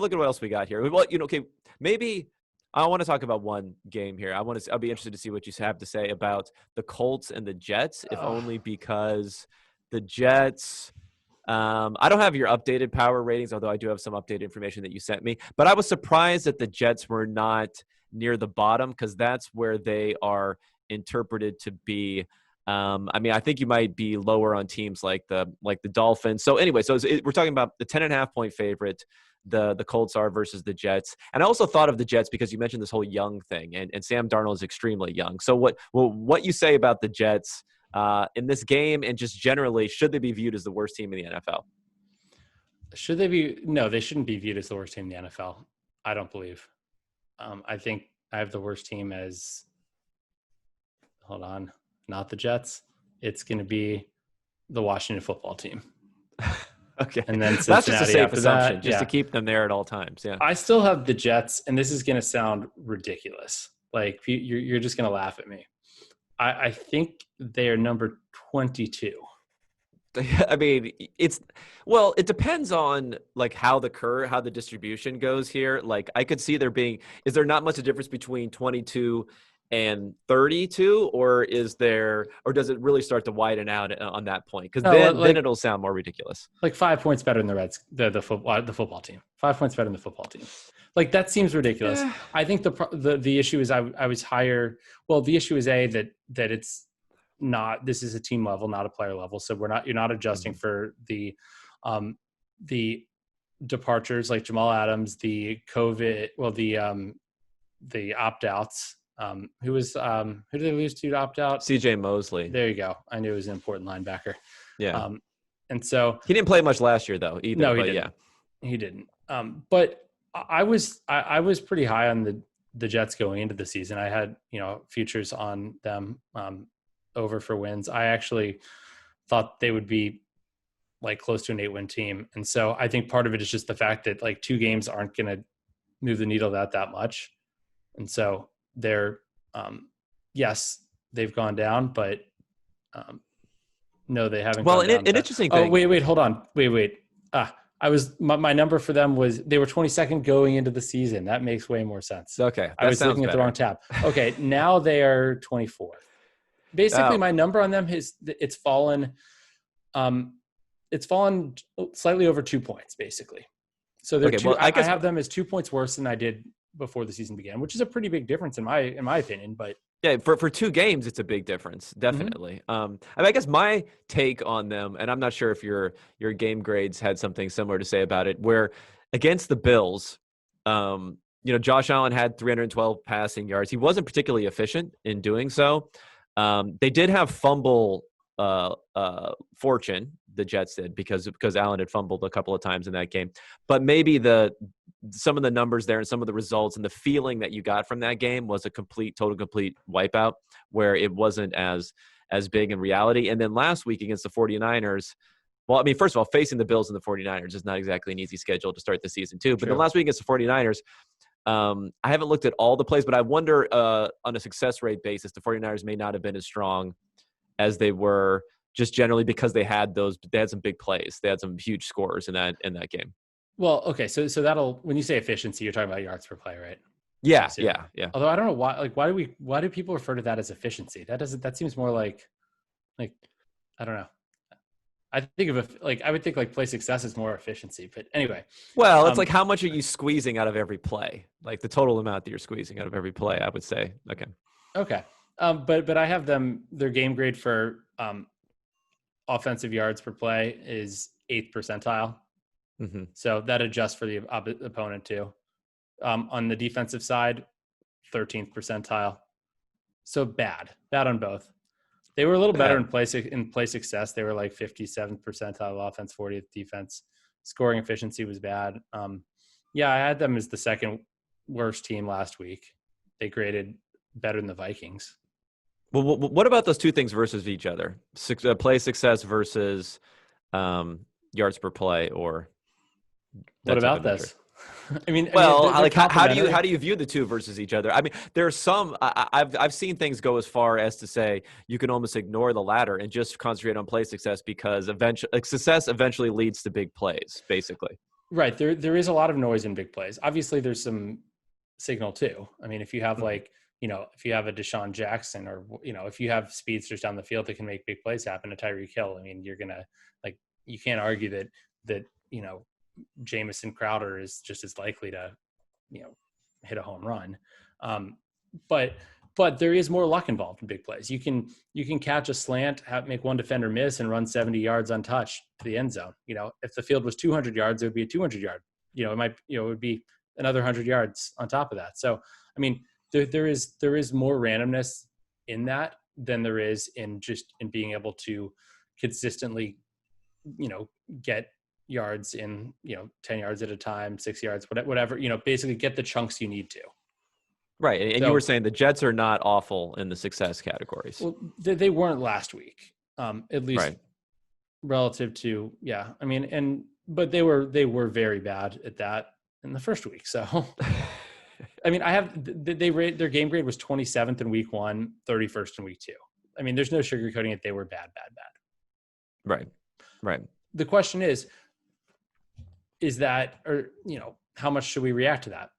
look at what else we got here. Well, okay, maybe. I want to talk about one game here. I'll be interested to see what you have to say about the Colts and the Jets, if only because the Jets, I don't have your updated power ratings, although I do have some updated information that you sent me. But I was surprised that the Jets were not near the bottom because that's where they are interpreted to be. I think you might be lower on teams like the Dolphins. So anyway, we're talking about the 10.5 point favorite. The Colts are versus the Jets. And I also thought of the Jets because you mentioned this whole young thing, and Sam Darnold is extremely young. So what you say about the Jets in this game and just generally, should they be viewed as the worst team in the NFL? Should they be? No, they shouldn't be viewed as the worst team in the NFL. I don't believe. I think I have the worst team as, hold on, not the Jets. It's going to be the Washington football team. Okay. And then that's just a safe assumption, to keep them there at all times. Yeah. I still have the Jets, and this is going to sound ridiculous. Like you're just going to laugh at me. I think they are number 22. I mean, it depends on like how the distribution goes here. Like I could see is there not much a difference between 22 and 32, or does it really start to widen out on that point? Because then it'll sound more ridiculous. Like 5 points better than the football team. 5 points better than the football team. Like that seems ridiculous. I think the issue is I was higher. Well, the issue is that it's not. This is a team level, not a player level. So you're not adjusting for the departures like Jamal Adams, the COVID, the opt outs. Who did they lose to opt out? CJ Mosley. There you go. I knew he was an important linebacker. Yeah. And so he didn't play much last year though either. No, he didn't. Yeah. He didn't. But I was pretty high on the Jets going into the season. I had, futures on them over for wins. I actually thought they would be like close to an 8-win team. And so I think part of it is just the fact that like 2 games aren't going to move the needle that much. And so they're, yes, they've gone down, but no, they haven't. Well, an interesting thing. Oh, wait, hold on. Wait. My number for them was they were 22nd going into the season. That makes way more sense. Okay. I was looking at the wrong tab. Okay. Now they are 24. Basically my number on them it's fallen slightly over 2 points basically. So they're I have them as 2 points worse than I did before the season began, which is a pretty big difference in my opinion, but yeah, for 2 games, it's a big difference. Definitely. Mm-hmm. I guess my take on them, and I'm not sure if your game grades had something similar to say about it, where against the Bills, Josh Allen had 312 passing yards. He wasn't particularly efficient in doing so. They did have fumble fortune, the Jets did, because Allen had fumbled a couple of times in that game. But maybe some of the numbers there and some of the results and the feeling that you got from that game was a total complete wipeout, where it wasn't as big in reality. And then last week against the 49ers, well, I mean, first of all, facing the Bills and the 49ers is not exactly an easy schedule to start the season too. But then last week against the 49ers, I haven't looked at all the plays, but I wonder on a success rate basis, the 49ers may not have been as strong as they were just generally because they had some big plays. They had some huge scores in that game. Well, okay. So that'll, when you say efficiency, you're talking about yards per play, right? Yeah, yeah, yeah. Although I don't know why. Like, why do people refer to that as efficiency? That seems more like I don't know. I think I would think like play success is more efficiency. But anyway, Well, it's like how much are you squeezing out of every play? Like the total amount that you're squeezing out of every play, I would say. Okay. okay. But I have their game grade for offensive yards per play is 8th percentile. Mm-hmm. So that adjusts for the opponent too. On the defensive side, 13th percentile. So bad on both. They were a little better in play success. They were like 57th percentile offense, 40th defense. Scoring efficiency was bad. Yeah, I had them as the second worst team last week. They graded better than the Vikings. Well, what about those two things versus each other? Play success versus yards per play, or what about this? I mean, like how do you view the two versus each other? I mean, there's some I've seen things go as far as to say you can almost ignore the latter and just concentrate on play success because success eventually leads to big plays, basically. Right. There is a lot of noise in big plays. Obviously, there's some signal too. I mean, if you have if you have a Deshaun Jackson or, if you have speedsters down the field that can make big plays happen, a Tyreek Hill, I mean, you're going to you can't argue that, Jamison Crowder is just as likely to, hit a home run. But there is more luck involved in big plays. You can catch a slant, make one defender miss, and run 70 yards untouched to the end zone. If the field was 200 yards, it would be a 200 yard. It would be another 100 yards on top of that. So, I mean, there is more randomness in that than there is in being able to consistently, get yards in 10 yards at a time, 6 yards, whatever, basically get the chunks you need to. Right. And you were saying the Jets are not awful in the success categories. Well, they weren't last week, at least right. Relative to, yeah. I mean, but they were very bad at that in the first week. So, I mean, their game grade was 27th in week 1, 31st in week 2. I mean, there's no sugarcoating it. They were bad. Right. Right. The question is that, or, how much should we react to that?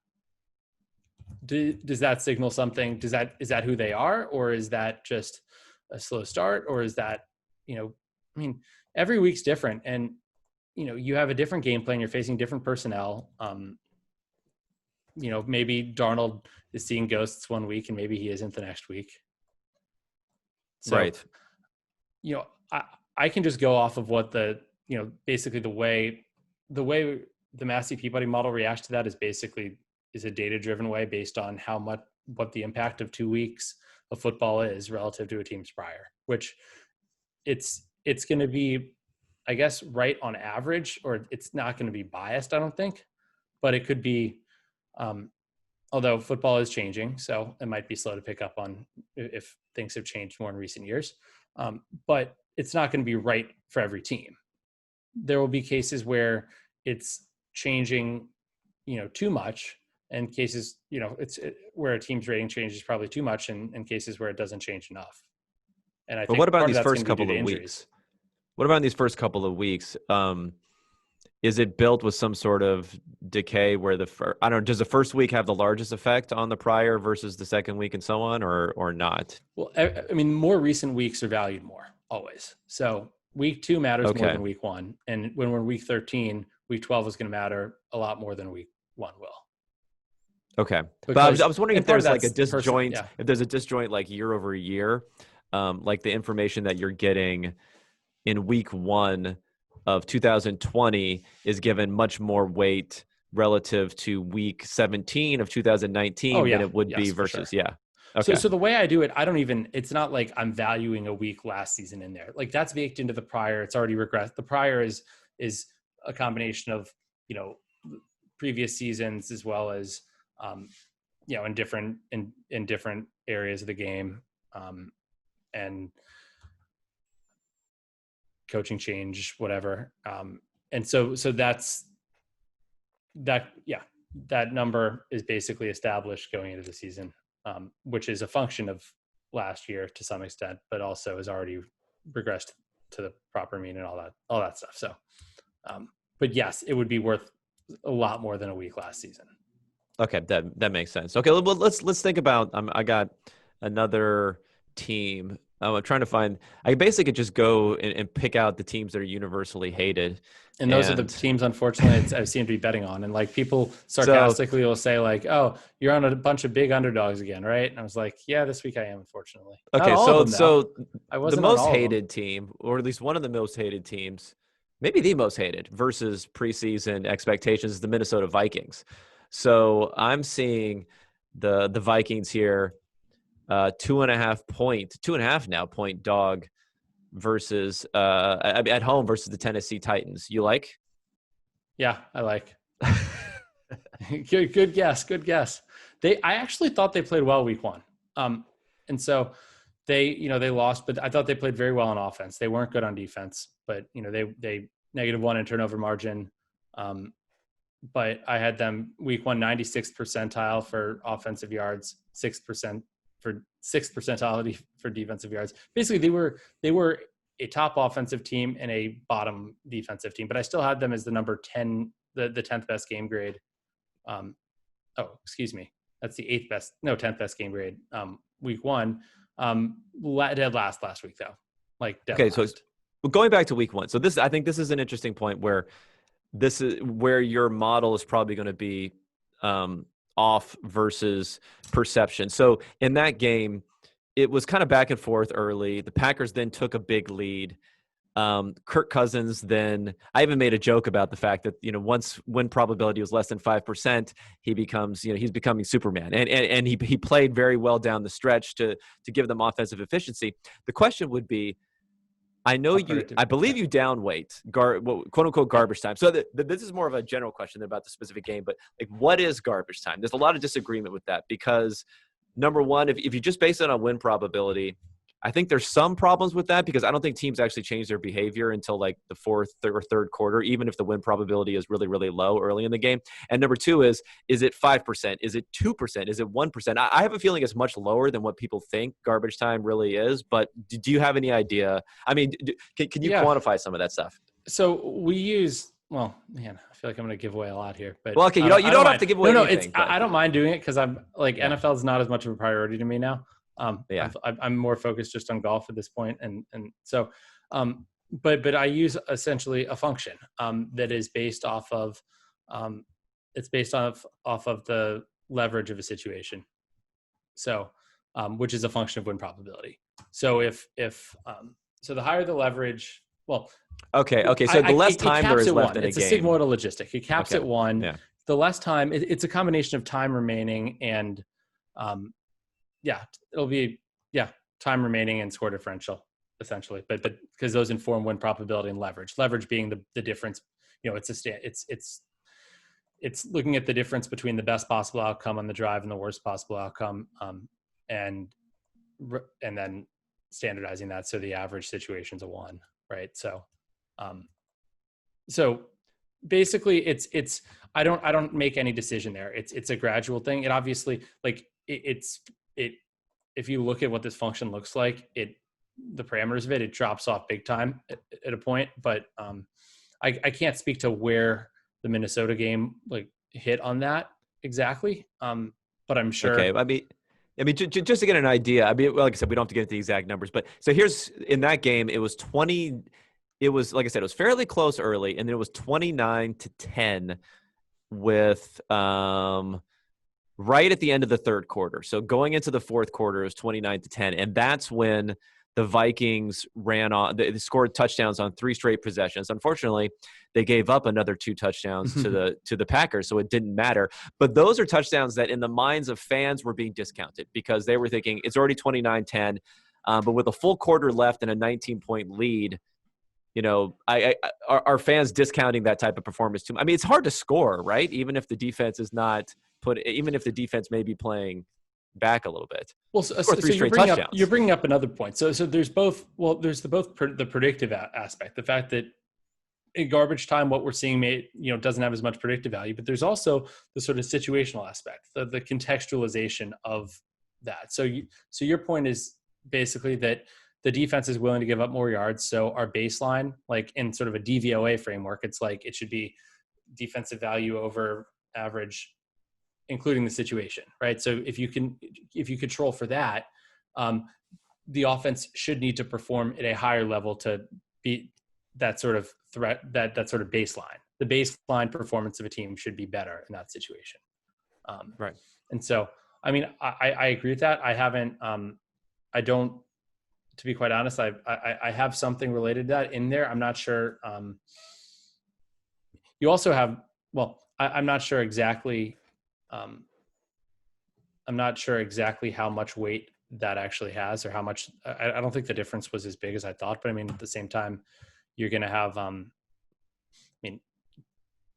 Does that signal something? Is that who they are, or is that just a slow start, or is that, I mean, every week's different, and you have a different game plan. You're facing different personnel. Maybe Darnold is seeing ghosts one week, and maybe he isn't the next week. So, right. I can just go off of what basically the way the Massey-Peabody model reacts to that is a data-driven way based on what the impact of 2 weeks of football is relative to a team's prior, which it's going to be, I guess, right on average, or it's not going to be biased, I don't think, but it could be, although football is changing, so it might be slow to pick up on if things have changed more in recent years. But it's not going to be right for every team. There will be cases where it's changing, too much, and cases, where a team's rating changes probably too much, and cases where it doesn't change enough. And I think what about these first couple of weeks? What about in these first couple of weeks? Is it built with some sort of decay where I don't know, does the first week have the largest effect on the prior versus the second week and so on, or not? Well, I mean, more recent weeks are valued more always. So week 2 matters more than week 1. And when we're in week 13, week 12 is going to matter a lot more than week 1 will. Okay. But I was wondering if there's like a disjoint, if there's a disjoint like year over year, like the information that you're getting in week 1 of 2020 is given much more weight relative to week 17 of 2019 than it would be versus, Okay. So the way I do it, it's not like I'm valuing a week last season in there. Like that's baked into the prior. It's already regressed. The prior is a combination of, previous seasons as well as, in different areas of the game, and coaching change, whatever. And so that's that. Yeah. That number is basically established going into the season, which is a function of last year to some extent, but also has already regressed to the proper mean and all that stuff. So, but yes, it would be worth a lot more than a week last season. Okay, that makes sense. Okay, well, let's think about. I got another team. I'm trying to find. I basically could just go and pick out the teams that are universally hated, And those are the and teams, unfortunately, I seem to be betting on. And like people so sarcastically will say like, "Oh, you're on a bunch of big underdogs again, right?" And I was like, "Yeah, this week I am, unfortunately. Not okay, all of so them though. I the wasn't on most all of them." hated team, or at least one of the most hated teams, maybe the most hated versus preseason expectations, is the Minnesota Vikings. So I'm seeing the Vikings here, 2.5 now point dog versus at home versus the Tennessee Titans. You like? Yeah, I like. Good guess. Good guess. I actually thought they played well week one. And so they lost, but I thought they played very well on offense. They weren't good on defense, but they -1 in turnover margin. But I had them week one, 96th percentile for offensive yards, 6% for 6th percentility for defensive yards. Basically they were a top offensive team and a bottom defensive team, but I still had them as the number 10, the 10th best game grade. Excuse me. That's the 10th best game grade. Week one. Dead last week though. Like dead Okay, last. so going back to week one. So I think this is an interesting point where this is where your model is probably going to be off versus perception. So in that game, it was kind of back and forth early. The Packers then took a big lead. Kirk Cousins then, I even made a joke about the fact that, once win probability was less than 5%, he becomes, he's becoming Superman. And he played very well down the stretch to give them offensive efficiency. The question would be, I believe you downweight quote unquote garbage time. So this is more of a general question than about the specific game, but like, what is garbage time? There's a lot of disagreement with that because number one, if you just base it on win probability, I think there's some problems with that because I don't think teams actually change their behavior until like the fourth or third quarter, even if the win probability is really, really low early in the game. And number two is it 5%? Is it 2%? Is it 1%? I have a feeling it's much lower than what people think garbage time really is. But do you have any idea? I mean, can you quantify some of that stuff? So we use, well, man, I feel like I'm going to give away a lot here, but well, okay, you don't have to give away anything. I don't mind doing it because I'm like NFL is not as much of a priority to me now. I'm more focused just on golf at this point, and so, but I use essentially a function that is based off of, the leverage of a situation. So, which is a function of win probability. So so the higher the leverage, well, okay. So the less time there is left in a game. It's a sigmoidal logistic. It caps at 1. Yeah. The less time, it's a combination of time remaining and, it'll be time remaining and score differential essentially, but because those inform win probability and leverage being the difference. It's looking at the difference between the best possible outcome on the drive and the worst possible outcome, and then standardizing that so the average situation's a 1, right? So basically it's I don't make any decision there. It's a gradual thing. It obviously, like, if you look at what this function looks like, the parameters of it drops off big time at a point. But I can't speak to where the Minnesota game like hit on that exactly. But I'm sure. Okay, I mean, just to get an idea. I mean, like I said, we don't have to get into the exact numbers, but so here's in that game, it was 20. It was, like I said, it was fairly close early, and then it was 29-10 with right at the end of the third quarter. So going into the fourth quarter, it was 29-10, and that's when the Vikings ran on. They scored touchdowns on 3 straight possessions. Unfortunately, they gave up another 2 touchdowns to the Packers, so it didn't matter. But those are touchdowns that, in the minds of fans, were being discounted because they were thinking it's already 29-10, but with a full quarter left and a 19-point lead. Are fans discounting that type of performance too? I mean, it's hard to score, right? Even if the defense may be playing back a little bit. Well, so you're bringing up another point. So there's both. Well, there's the predictive aspect, the fact that in garbage time, what we're seeing doesn't have as much predictive value, but there's also the sort of situational aspect, the contextualization of that. So your point is basically that the defense is willing to give up more yards. So our baseline, like in sort of a DVOA framework, it's like it should be defensive value over average including the situation, right? So if you control for that, the offense should need to perform at a higher level to beat that sort of threat, that sort of baseline. The baseline performance of a team should be better in that situation. Right. And so, I mean, I agree with that. I haven't, I don't, to be quite honest, I have something related to that in there. I'm not sure. You also have, well, I'm not sure exactly. I'm not sure exactly how much weight that actually has, or how much. I don't think the difference was as big as I thought. But I mean, at the same time, you're going to have. I mean,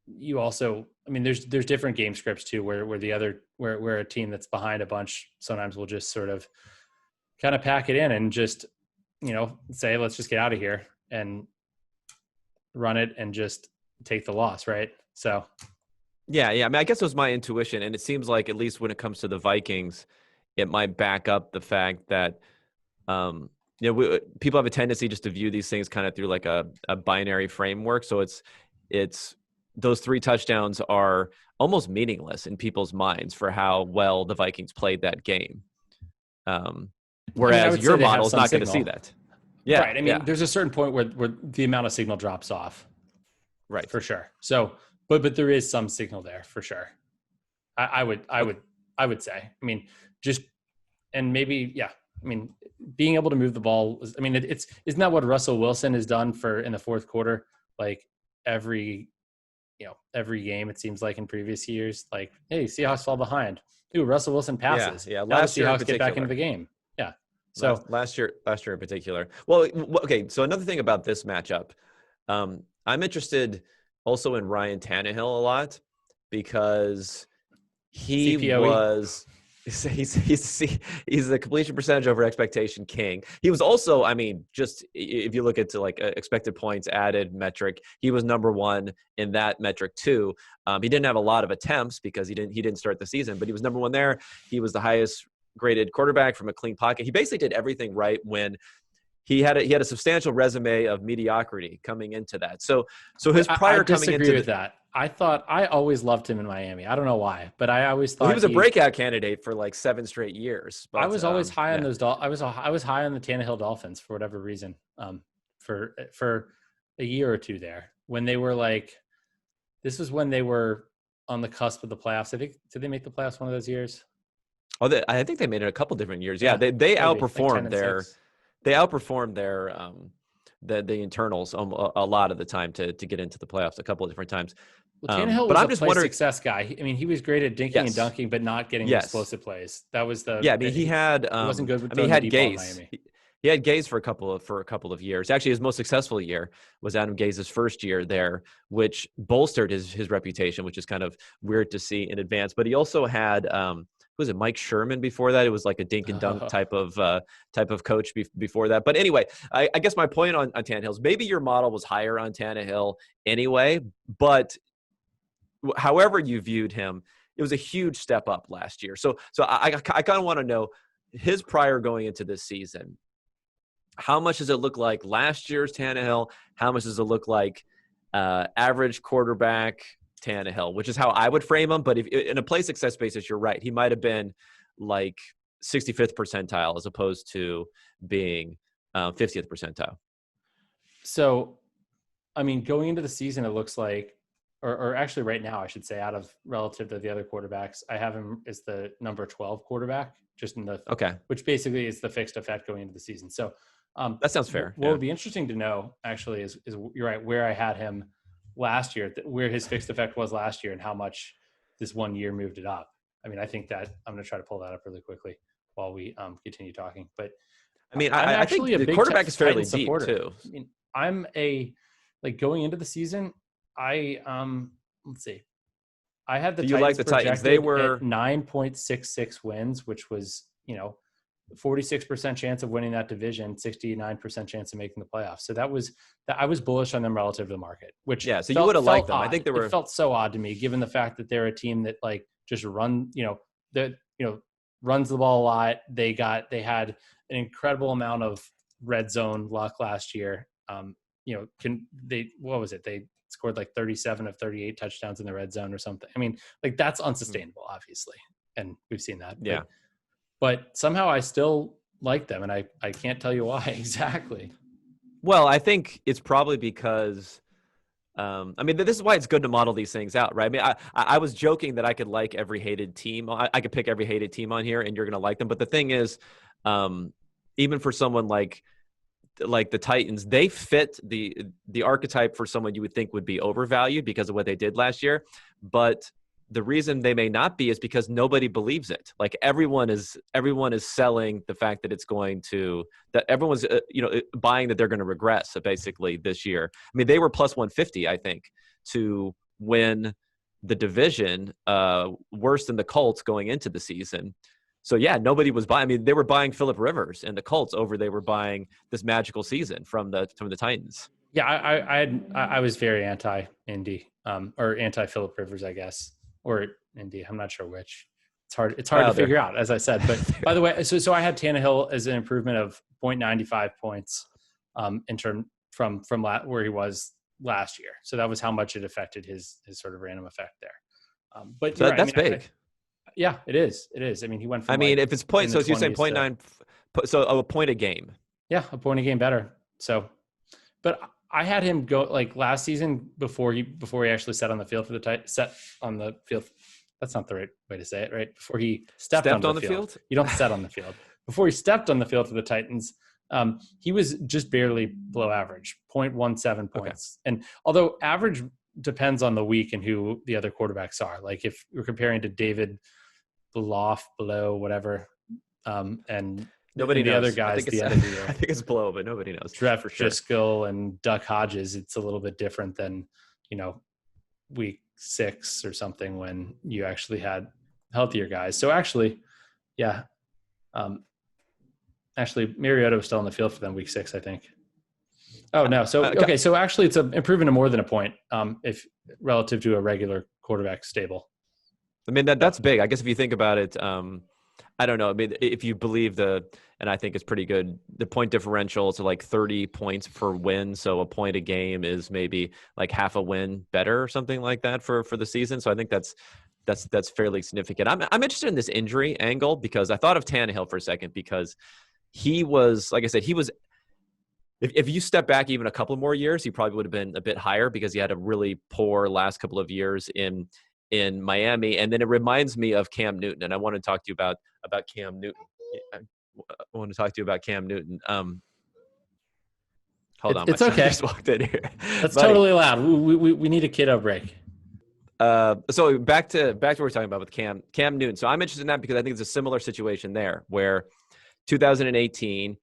you also. I mean, there's different game scripts too, where where a team that's behind a bunch sometimes will just sort of kind of pack it in and just, say, let's just get out of here and run it and just take the loss, right? So. Yeah. I mean, I guess it was my intuition, and it seems like, at least when it comes to the Vikings, it might back up the fact that, people have a tendency just to view these things kind of through like a binary framework. So it's those 3 touchdowns are almost meaningless in people's minds for how well the Vikings played that game. Whereas your model is not going to see that. Yeah. Right. I mean, there's a certain point where the amount of signal drops off. Right. For sure. So, but there is some signal there for sure. I would say, I mean, just, and maybe, yeah. I mean, being able to move the ball is, I mean, isn't that what Russell Wilson has done in the fourth quarter? Like every game, it seems like in previous years, like, hey, Seahawks fall behind. Ooh, Russell Wilson passes. Yeah. Now the Seahawks get back into the game. Yeah. So last year in particular. Well, okay. So another thing about this matchup, I'm interested also in Ryan Tannehill a lot, because he was he's the completion percentage over expectation king. He was also, I mean, just if you look at like expected points added metric, he was number 1 in that metric too. He didn't have a lot of attempts because he didn't start the season, but he was number 1 there. He was the highest graded quarterback from a clean pocket. He basically did everything right when he had a substantial resume of mediocrity coming into that. So his prior coming into with that. I always loved him in Miami. I don't know why, but I always thought he was a breakout candidate for like 7 straight years. But, I was always high on those. I was high on the Tannehill Dolphins for whatever reason. For a year or two there, when they were like, this was when they were on the cusp of the playoffs. I think, did they make the playoffs one of those years? Oh, I think they made it a couple different years. Yeah, they outperformed their. They outperformed their the internals a lot of the time to get into the playoffs a couple of different times. Well, Tannehill was a play success guy. I mean, he was great at dinking and dunking, but not getting explosive plays. That was the I mean, he had. He wasn't good with he had Gaze. He had Gaze for a couple of years. Actually, his most successful year was Adam Gaze's first year there, which bolstered his reputation, which is kind of weird to see in advance. But he also had. Was it Mike Sherman before that? It was like a dink and dunk type of coach before that. But anyway, I guess my point on Tannehill is maybe your model was higher on Tannehill anyway, but however you viewed him, it was a huge step up last year. So I kind of want to know his prior going into this season. How much does it look like last year's Tannehill? How much does it look like average quarterback Tannehill, which is how I would frame him. But if in a play success basis, you're right. He might have been like 65th percentile as opposed to being 50th percentile. So, I mean, going into the season, it looks like, or actually right now, I should say, out of relative to the other quarterbacks, I have him as the number 12 quarterback, just in the, which basically is the fixed effect going into the season. So that sounds fair. What would be interesting to know actually is you're right, where I had him last year, where his fixed effect was last year and how much this 1 year moved it up. I mean, I think that I'm going to try to pull that up really quickly while we continue talking. But I mean, I think the quarterback is fairly deep too. I mean, I'm going into the season, let's see. I had the Titans They were 9.66 wins, which was, 46% chance of winning that division, 69% chance of making the playoffs. So I was bullish on them relative to the market, which so you would have liked them. Odd. I think it felt so odd to me, given the fact that they're a team that just runs the ball a lot. They had an incredible amount of red zone luck last year. what was it? They scored like 37 of 38 touchdowns in the red zone or something. I mean, like that's unsustainable, obviously. And we've seen that. Yeah. But somehow I still like them, and I can't tell you why exactly. Well, I think it's probably because I mean, this is why it's good to model these things out, right? I mean, I was joking that I could like every hated team. I could pick every hated team on here, and you're going to like them. But the thing is, even for someone like the Titans, they fit the archetype for someone you would think would be overvalued because of what they did last year. But the reason they may not be is because nobody believes it. Like everyone is selling the fact that that everyone's buying that they're going to regress basically this year. I mean, they were plus 150, I think, to win the division, worse than the Colts going into the season. So yeah, nobody was buying. I mean, they were buying Phillip Rivers and the Colts over they were buying this magical season from the Titans. Yeah, I was very anti Indy, or anti Phillip Rivers, I guess, or Indy. I'm not sure which. It's hard to figure out, as I said. But by the way, so I had Tannehill as an improvement of 0.95 points, in term from where he was last year. So that was how much it affected his sort of random effect there. But so that's big. Yeah, it is. It is. I mean, he went from. I mean, if it's point, so you're saying 0.9, so a point a game. Yeah, a point a game better. So, but I had him go like last season before he actually set on the field for set on the field. That's not the right way to say it, right? Before he stepped on the field. You don't set on the field. Before he stepped on the field for the Titans, he was just barely below average, 0.17 points. Okay. And although average depends on the week and who the other quarterbacks are. Like if we're comparing to David below whatever, and nobody knows. The other guys, the end of the year. I think it's below, but nobody knows. Trev Driscoll and Duck Hodges, it's a little bit different than, week 6 or something when you actually had healthier guys. So actually, yeah. Actually, Mariota was still on the field for them week 6, I think. Oh, no. So, okay. So actually it's improving to more than a point, if relative to a regular quarterback stable. I mean, that's big. I guess if you think about it, I don't know. I mean, if you believe and I think it's pretty good, the point differential is like 30 points per win. So a point a game is maybe like half a win better or something like that for the season. So I think that's fairly significant. I'm interested in this injury angle because I thought of Tannehill for a second because he was, like I said, if you step back even a couple more years, he probably would have been a bit higher because he had a really poor last couple of years in Miami. And then it reminds me of Cam Newton. And I want to talk to you about Cam Newton. I want to talk to you about Cam Newton. Hold on. It's okay. I just walked in here. That's totally loud. We need a kiddo break. So back to what we're talking about with Cam Newton. So I'm interested in that because I think it's a similar situation there where 2018,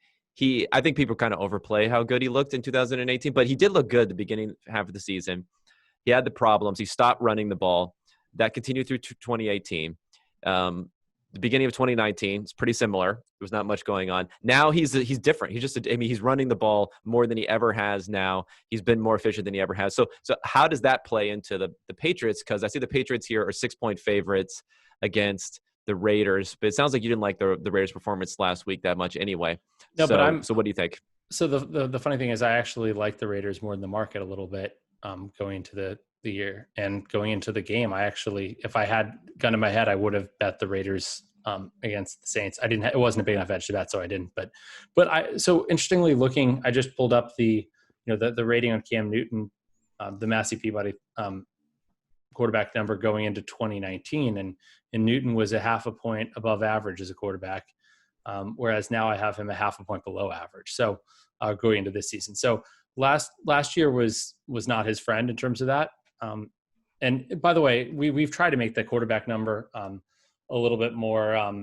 I think people kind of overplay how good he looked in 2018, but he did look good the beginning half of the season. He had the problems. He stopped running the ball. That continued through 2018. The beginning of 2019, it's pretty similar. There was not much going on. Now he's different. He's running the ball more than he ever has now. He's been more efficient than he ever has. So how does that play into the Patriots? Because I see the Patriots here are 6-point favorites against the Raiders, but it sounds like you didn't like the Raiders' performance last week that much anyway. No, so what do you think? So the funny thing is I actually like the Raiders more than the market a little bit, going into the year and going into the game. I actually, if I had gun in my head, I would have bet the Raiders against the Saints. It wasn't a big enough edge to bet, so I didn't. But so interestingly looking, I just pulled up the rating on Cam Newton, the Massey-Peabody quarterback number going into 2019, and Newton was a half a point above average as a quarterback, whereas now I have him a half a point below average. So going into this season, so last year was not his friend in terms of that. And by the way, we've tried to make the quarterback number a little bit more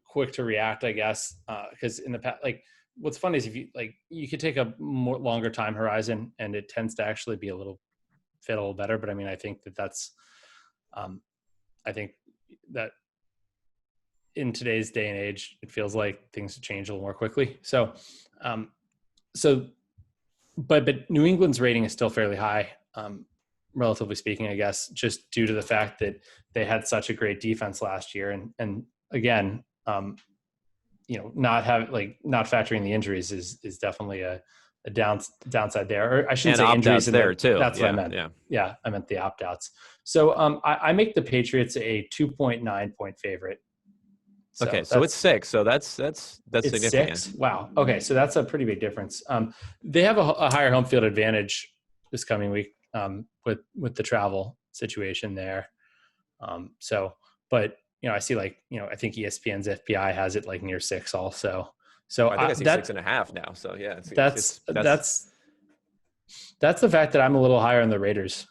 quick to react, I guess, because in the past, like what's funny is if you could take a more longer time horizon and it tends to actually be fit a little better. But I mean, I think that's I think that in today's day and age, it feels like things change a little more quickly. But New England's rating is still fairly high, relatively speaking, I guess, just due to the fact that they had such a great defense last year. And again, not factoring the injuries is definitely a a downside there. Or I shouldn't And say injuries opt-outs there too. That's what I meant. Yeah. Yeah, I meant the opt-outs. So I make the Patriots a 2.9 point favorite. Okay, so it's 6. So that's it's significant. 6. Wow. Okay, so that's a pretty big difference. They have a higher home field advantage this coming week with the travel situation there. But I see I think ESPN's FPI has it like near 6 also. So I think I see 6.5 now. So yeah, that's the fact that I'm a little higher on the Raiders.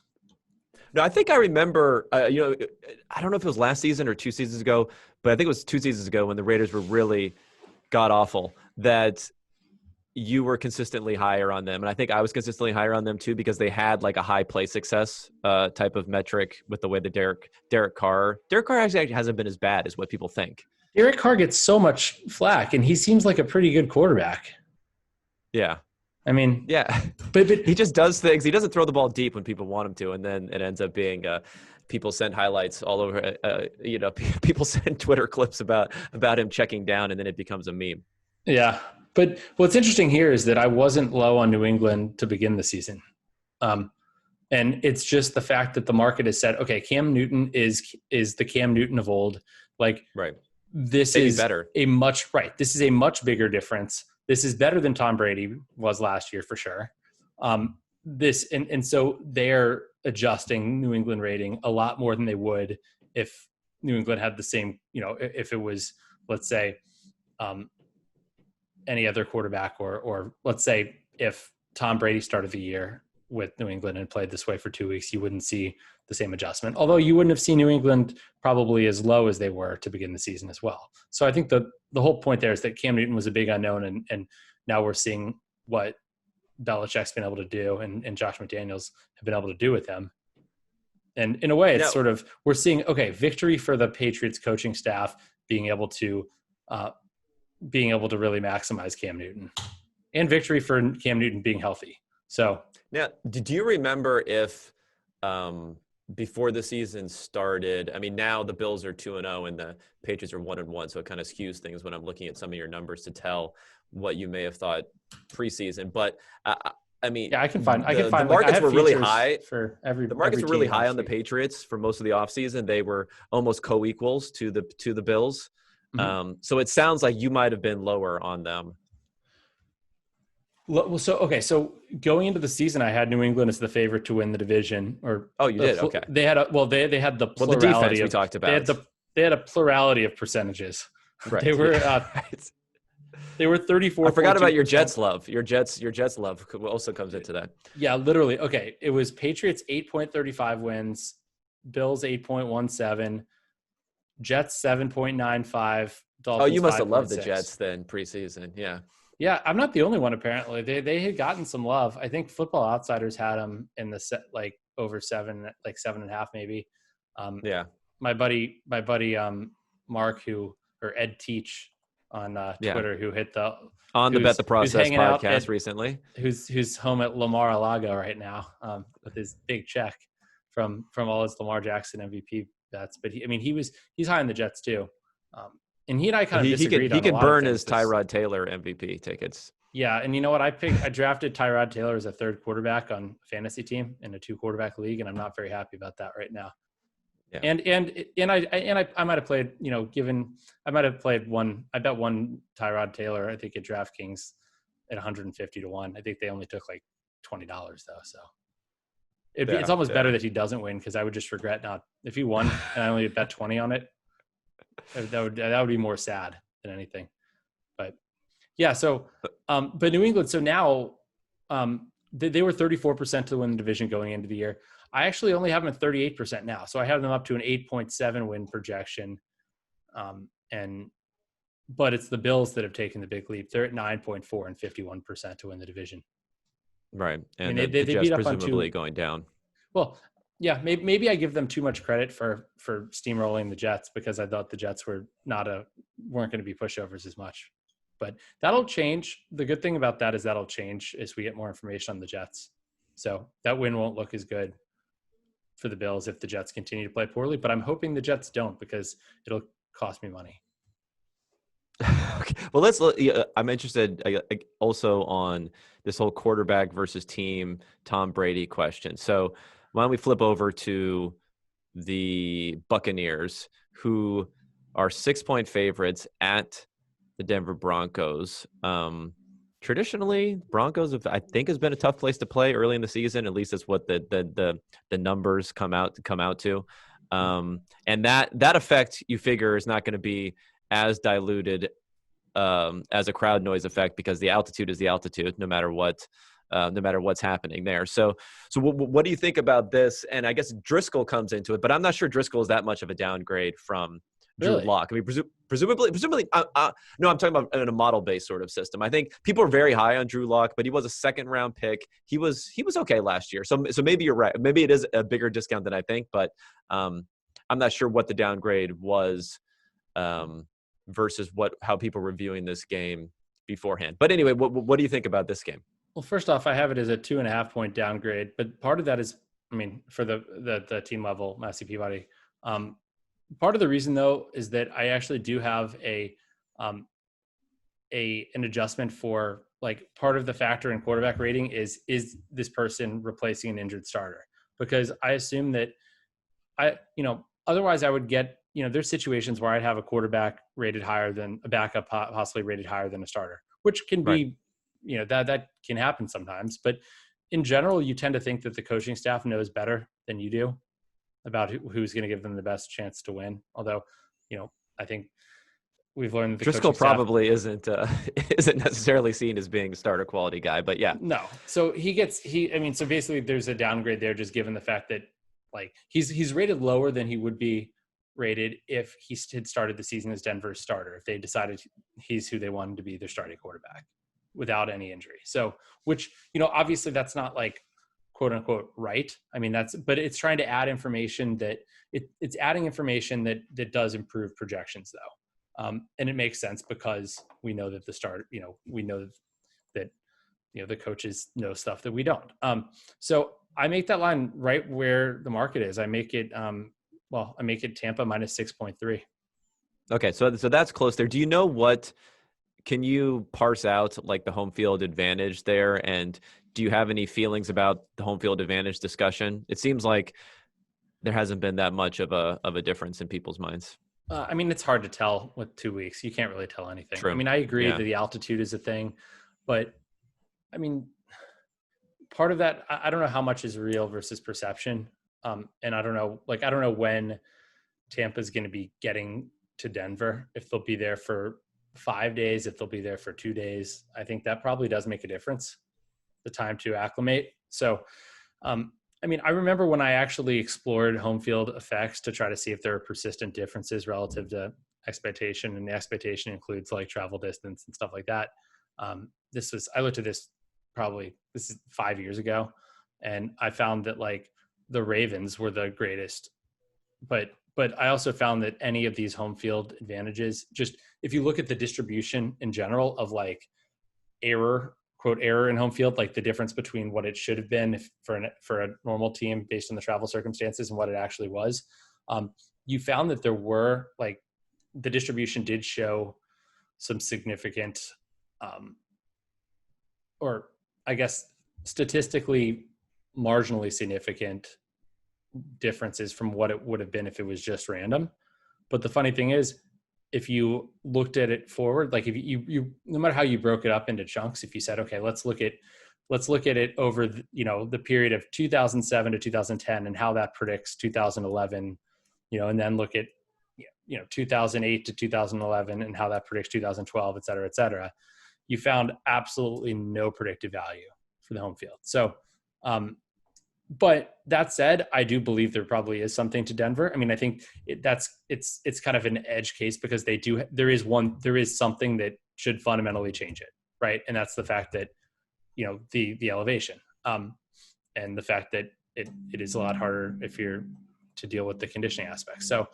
No, I think I remember, I don't know if it was last season or 2 seasons ago, but I think it was 2 seasons ago when the Raiders were really god awful, that you were consistently higher on them. And I think I was consistently higher on them too, because they had like a high play success type of metric with the way that Derek Carr actually hasn't been as bad as what people think. Derek Carr gets so much flack, and he seems like a pretty good quarterback. Yeah. I mean, yeah, but he just does things. He doesn't throw the ball deep when people want him to, and then it ends up being people send highlights all over. People send Twitter clips about him checking down, and then it becomes a meme. Yeah, but what's interesting here is that I wasn't low on New England to begin the season, and it's just the fact that the market has said, okay, Cam Newton is the Cam Newton of old. Like, right, this maybe is better. This is a much bigger difference. This is better than Tom Brady was last year for sure. So they're adjusting New England rating a lot more than they would if New England had the same, if it was, let's say, any other quarterback, or let's say if Tom Brady started the year with New England and played this way for 2 weeks, you wouldn't see the same adjustment. Although you wouldn't have seen New England probably as low as they were to begin the season as well. So I think the whole point there is that Cam Newton was a big unknown, and now we're seeing what Belichick's been able to do and Josh McDaniels have been able to do with him. And in a way, it's sort of, we're seeing, okay, victory for the Patriots coaching staff being able to really maximize Cam Newton, and victory for Cam Newton being healthy. So now, did you remember if before the season started, I mean, now the Bills are 2-0 and the Patriots are 1-1, so it kind of skews things when I'm looking at some of your numbers to tell what you may have thought preseason. But I mean, yeah, I can find the markets like, were really high for every. The markets every were really team high on the week. Patriots for most of the offseason. They were almost co-equals to the Bills. Mm-hmm. So it sounds like you might have been lower on them. Well, so going into the season, I had New England as the favorite to win the division. You did? Okay. They had they had the plurality the defense we talked about. They had a plurality of percentages. Right. They were they were 34. I forgot about your Jets love. Your Jets love also comes into that. Yeah, literally. Okay, it was Patriots 8.35 wins, Bills 8.17, Jets 7.95. Dolphins, you must have loved 5.6. the Jets then preseason. Yeah. Yeah, I'm not the only one. Apparently, they had gotten some love. I think Football Outsiders had them in the set like over 7, like 7.5 maybe. Yeah. My buddy, Mark, or Ed Teach on Twitter, who hit the Bet the Process podcast recently, who's home at Lamar-a-Lago right now with his big check from all his Lamar Jackson MVP bets. But he's high on the Jets too. And he and I kind of disagreed. He could burn his Tyrod Taylor MVP tickets. Yeah, and you know what? I drafted Tyrod Taylor as a third quarterback on a fantasy team in a 2-quarterback league, and I'm not very happy about that right now. Yeah. And I might have played, I might have played one. I bet one Tyrod Taylor, I think, at DraftKings at 150 to 1. I think they only took like $20 though. So it's almost better that he doesn't win, because I would just regret not, if he won and I only bet 20 on it. That would be more sad than anything. But yeah, so but New England, so now they were 34% to win the division going into the year. I actually only have them at 38% now. So I have them up to an 8.7 win projection. But it's the Bills that have taken the big leap. They're at 9.4 and 51% to win the division. Right. And they the Jets beat up presumably on going down. Well, yeah, maybe I give them too much credit for steamrolling the Jets, because I thought the Jets weren't going to be pushovers as much. But that'll change. The good thing about that is that'll change as we get more information on the Jets. So that win won't look as good for the Bills if the Jets continue to play poorly. But I'm hoping the Jets don't, because it'll cost me money. Okay. Well, I'm interested also on this whole quarterback versus team Tom Brady question. So why don't we flip over to the Buccaneers, who are 6-point favorites at the Denver Broncos. Traditionally, Broncos I think has been a tough place to play early in the season. At least that's what the numbers come out to. And that effect you figure is not going to be as diluted as a crowd noise effect, because the altitude is the altitude, no matter what's happening there. So what do you think about this? And I guess Driscoll comes into it, but I'm not sure Driscoll is that much of a downgrade from Drew Really? Lock. I mean, presumably, no, I'm talking about in a model-based sort of system. I think people are very high on Drew Lock, but he was a second-round pick. He was okay last year. So maybe you're right. Maybe it is a bigger discount than I think, but I'm not sure what the downgrade was versus how people were viewing this game beforehand. But anyway, what do you think about this game? Well, first off, I have it as a 2.5-point downgrade, but part of that is, I mean, for the team level, Massey-Peabody. Part of the reason though is that I actually do have an adjustment for, like, part of the factor in quarterback rating is this person replacing an injured starter, because I assume that otherwise I would get, there's situations where I'd have a quarterback rated higher than a backup, possibly rated higher than a starter, which can be, that can happen sometimes. But in general, you tend to think that the coaching staff knows better than you do about who's going to give them the best chance to win. Although, I think we've learned that the Driscoll coaching staff probably isn't necessarily seen as being a starter quality guy, but yeah. No. So so basically there's a downgrade there, just given the fact that, like, he's rated lower than he would be rated if he had started the season as Denver's starter, if they decided he's who they wanted to be their starting quarterback without any injury. So, which, obviously that's not, like, quote unquote right. I mean, but it's trying to add information that it's adding information that does improve projections though. And it makes sense because we know that we know that the coaches know stuff that we don't. So I make that line right where the market is. I make it Tampa minus 6.3. Okay, so that's close there. Do you know can you parse out, like, the home field advantage there? And do you have any feelings about the home field advantage discussion? It seems like there hasn't been that much of a difference in people's minds. I mean, it's hard to tell with 2 weeks. You can't really tell anything. True. I mean, I agree Yeah. that the altitude is a thing, but I mean, part of that, I don't know how much is real versus perception. And I don't know when Tampa's going to be getting to Denver, if they'll be there for 5 days, if they'll be there for 2 days. I think that probably does make a difference, the time to acclimate. So, I mean, I remember when I actually explored home field effects to try to see if there are persistent differences relative to expectation, and the expectation includes, like, travel distance and stuff like that. I looked at this this is 5 years ago, and I found that, like, the Ravens were the greatest, but I also found that any of these home field advantages, just if you look at the distribution in general of, like, quote error in home field, like the difference between what it should have been for a normal team based on the travel circumstances and what it actually was, you found that there were, like, the distribution did show some significant, or I guess statistically marginally significant differences from what it would have been if it was just random. But the funny thing is, if you looked at it forward, like, if you no matter how you broke it up into chunks, if you said, okay, let's look at it over the period of 2007 to 2010 and how that predicts 2011, and then look at 2008 to 2011 and how that predicts 2012, et cetera, you found absolutely no predictive value for the home field. So, but that said, I do believe there probably is something to Denver. I mean, I think it's kind of an edge case, because there is something that should fundamentally change it, right? And that's the fact that, the elevation, and the fact that it is a lot harder if you're to deal with the conditioning aspects. So,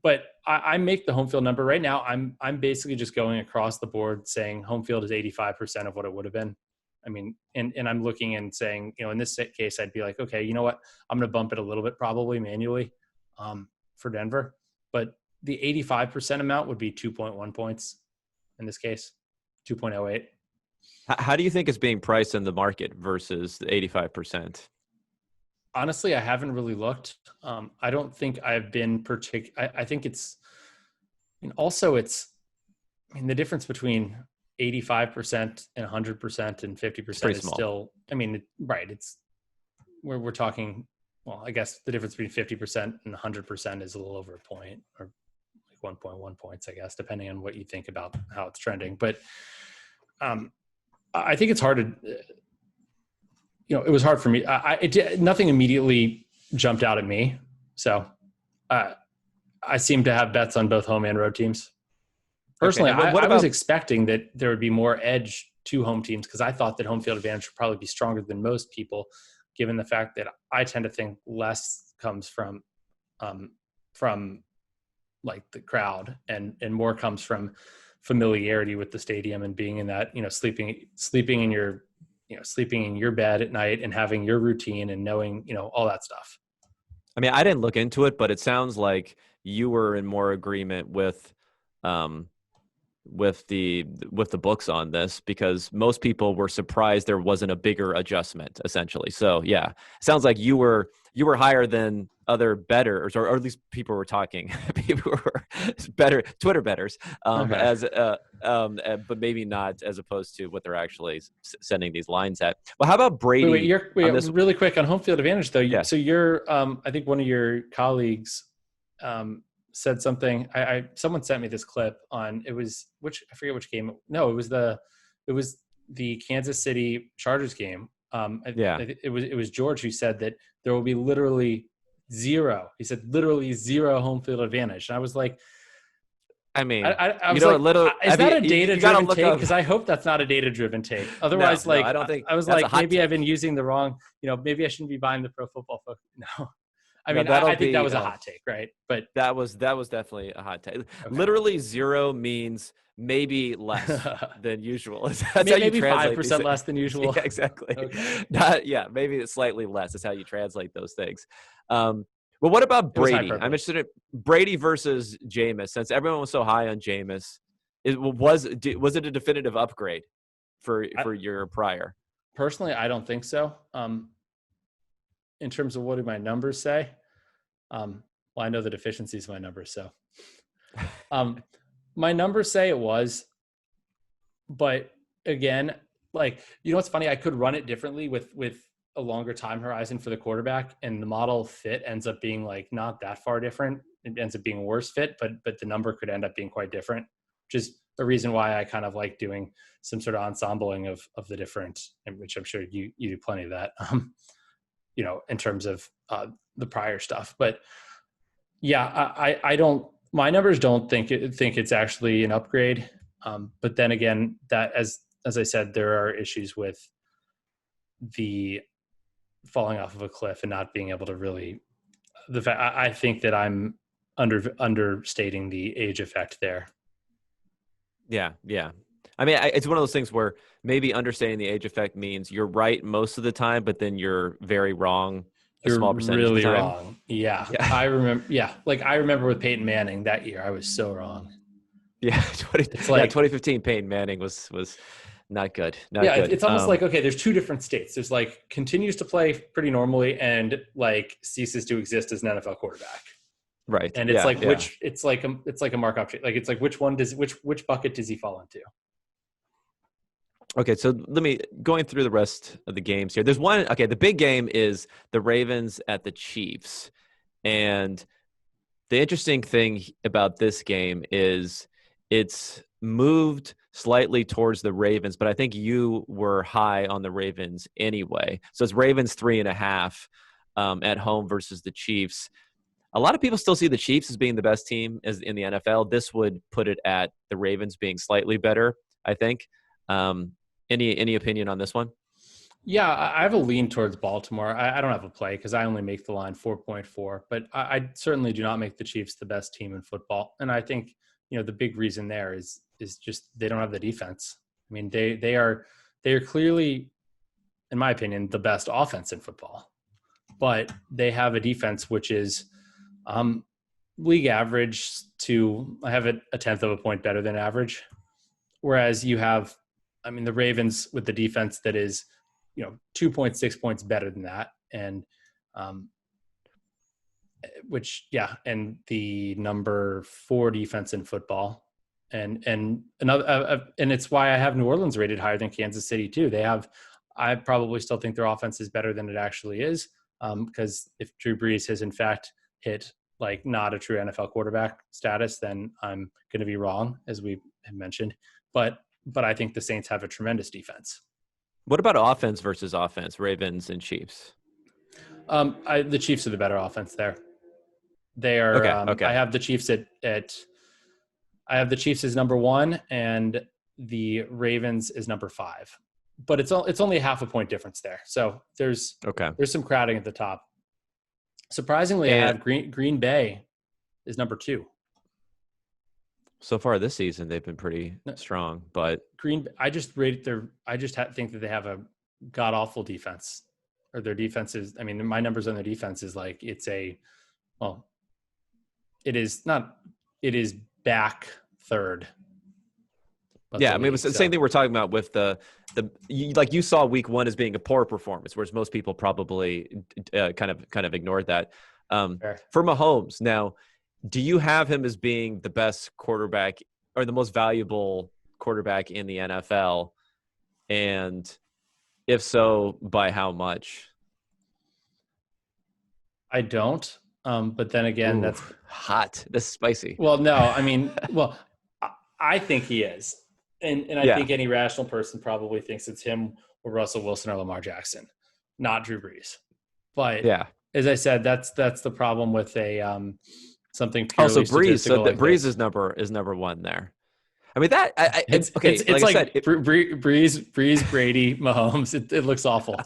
but I make the home field number right now. I'm basically just going across the board saying home field is 85% of what it would have been. I mean, and I'm looking and saying, in this case, I'd be like, okay, you know what? I'm going to bump it a little bit, probably manually, for Denver. But the 85% amount would be 2.1 points in this case, 2.08. How do you think it's being priced in the market versus the 85%? Honestly, I haven't really looked. I don't think I've been I think it's, and also it's, I mean, the difference between 85% and 100% and 50% is small. still, I mean, right. It's we're talking, well, I guess the difference between 50% and 100% is a little over a point, or like 1.1 points, I guess, depending on what you think about how it's trending. But I think it's hard to, it was hard for me. Nothing immediately jumped out at me. So I seem to have bets on both home and road teams. Personally, okay. I was expecting that there would be more edge to home teams because I thought that home field advantage would probably be stronger than most people, given the fact that I tend to think less comes from like the crowd and more comes from familiarity with the stadium and being in that, sleeping in your bed at night and having your routine and knowing, all that stuff. I mean, I didn't look into it, but it sounds like you were in more agreement with the books on this, because most people were surprised there wasn't a bigger adjustment, essentially. So yeah, sounds like you were higher than other bettors, or at least people were talking. People were better Twitter bettors, okay. But maybe not as opposed to what they're actually sending these lines at. Well, how about Brady? Wait, really quick on home field advantage though. Yeah. So you're, I think one of your colleagues said something. Someone sent me this clip on, I forget which game. No, it was the Kansas City Chargers game. It was George who said that there will be literally zero. He said literally zero home field advantage. And I was like, I mean, I was like, is that a data-driven take? Because I hope that's not a data-driven take. Otherwise, no, I don't think. I was like, maybe I've been using the wrong. Maybe I shouldn't be buying the Pro Football Focus. No. I mean, I think that was a hot take, right? But that was definitely a hot take. Okay. Literally zero means maybe less than usual. That's maybe 5% less than usual. Yeah, exactly. Okay. Maybe it's slightly less. That's how you translate those things. Well, what about Brady? I'm interested in Brady versus Jameis. Since everyone was so high on Jameis, was it a definitive upgrade for your prior? Personally, I don't think so. In terms of what do my numbers say? Well, I know the deficiencies of my numbers, so my numbers say it was, but again, like, what's funny? I could run it differently with a longer time horizon for the quarterback, and the model fit ends up being like not that far different. It ends up being a worse fit, but the number could end up being quite different, which is the reason why I kind of like doing some sort of ensembling of the different, which I'm sure you do plenty of that. In terms of the prior stuff. But yeah, I don't, my numbers don't think it's actually an upgrade. But then again, that as I said, there are issues with the falling off of a cliff and not being able to really, I think that I'm understating the age effect there. Yeah. I mean, it's one of those things where maybe understanding the age effect means you're right most of the time, but then you're very wrong a small percentage really of the time. Wrong. Yeah. I remember. Yeah, like I remember with Peyton Manning that year, I was so wrong. Yeah, 2015 Peyton Manning was not good. Good. It's almost like, okay, there's two different states. There's like continues to play pretty normally and like ceases to exist as an NFL quarterback. Right. And it's it's like a markup. Like it's like which bucket does he fall into? Okay, so going through the rest of the games here. There's one. Okay, the big game is the Ravens at the Chiefs, and the interesting thing about this game is it's moved slightly towards the Ravens, but I think you were high on the Ravens anyway. So it's Ravens 3.5 at home versus the Chiefs. A lot of people still see the Chiefs as being the best team in the NFL. This would put it at the Ravens being slightly better, I think. Any opinion on this one? Yeah, I have a lean towards Baltimore. I don't have a play because I only make the line 4.4, but I certainly do not make the Chiefs the best team in football. And I think, the big reason there is just they don't have the defense. I mean, they are clearly, in my opinion, the best offense in football, but they have a defense which is, league average to I have it a tenth of a point better than average. Whereas you have, I mean, the Ravens with the defense that is, 2.6 points better than that. And, and the number 4 defense in football. And another, and it's why I have New Orleans rated higher than Kansas City too. I probably still think their offense is better than it actually is. Because if Drew Brees has in fact hit like not a true NFL quarterback status, then I'm going to be wrong, as we have mentioned. But I think the Saints have a tremendous defense. What about offense versus offense, Ravens and Chiefs? The Chiefs are the better offense there. They are. Okay. I have the Chiefs I have the Chiefs as number 1 and the Ravens is number 5. But it's only half a point difference there. So there's some crowding at the top. Surprisingly, I have Green Bay is number 2. So far this season, they've been pretty strong, but I just think that they have a god awful defense, or their defense is. I mean, my numbers on their defense is like it is back third. Yeah, I mean, it was the same thing we're talking about with like you saw week 1 as being a poor performance, whereas most people probably kind of ignored that. For Mahomes, now, do you have him as being the best quarterback or the most valuable quarterback in the NFL? And if so, by how much? I don't. But then again, that's hot. That's spicy. Well, no, I mean, I think he is. And I think any rational person probably thinks it's him or Russell Wilson or Lamar Jackson, not Drew Brees. But as I said, that's the problem with something purely statistical. So Brees is number 1 there. I mean it's like Brees, Brady, Mahomes. It looks awful.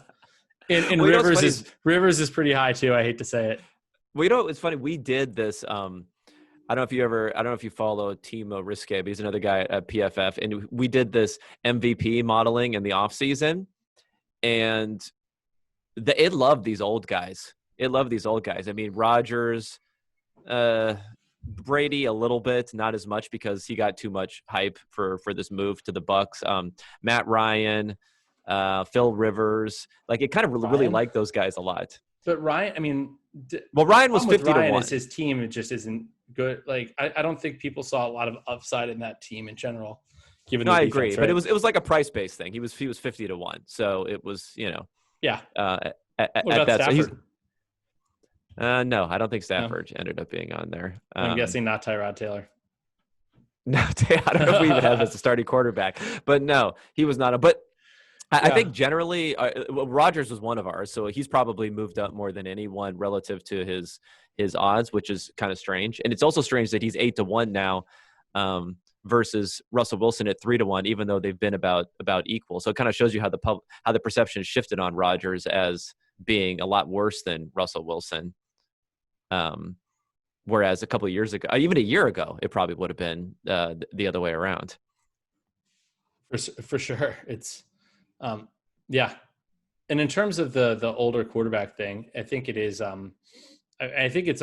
And Rivers is pretty high too. I hate to say it. Well, it's funny. We did this. I don't know if you follow Timo Riske, but he's another guy at PFF. And we did this MVP modeling in the off season, and it loved these old guys. I mean, Rodgers, Brady a little bit, not as much because he got too much hype for this move to the Bucks. Matt Ryan, Phil Rivers, like it kind of really liked those guys a lot. But Ryan, I mean, Ryan was 50 to 1. Is his team, it just isn't good. Like I don't think people saw a lot of upside in that team in general. Given I defense, agree, right? but it was like a price based thing. He was 50 to 1, so it was Yeah. What about Stafford? No, I don't think Stafford ended up being on there. I'm guessing not Tyrod Taylor. No, I don't know if we even have him as a starting quarterback, but no, he was not. But I think generally, Rodgers was one of ours, so he's probably moved up more than anyone relative to his odds, which is kind of strange. And it's also strange that he's 8 to 1 now versus Russell Wilson at 3 to 1, even though they've been about equal. So it kind of shows you how the perception shifted on Rodgers as being a lot worse than Russell Wilson. Whereas a couple of years ago, even a year ago, it probably would have been the other way around. For sure, it's. And in terms of the older quarterback thing, I think it is. I think it's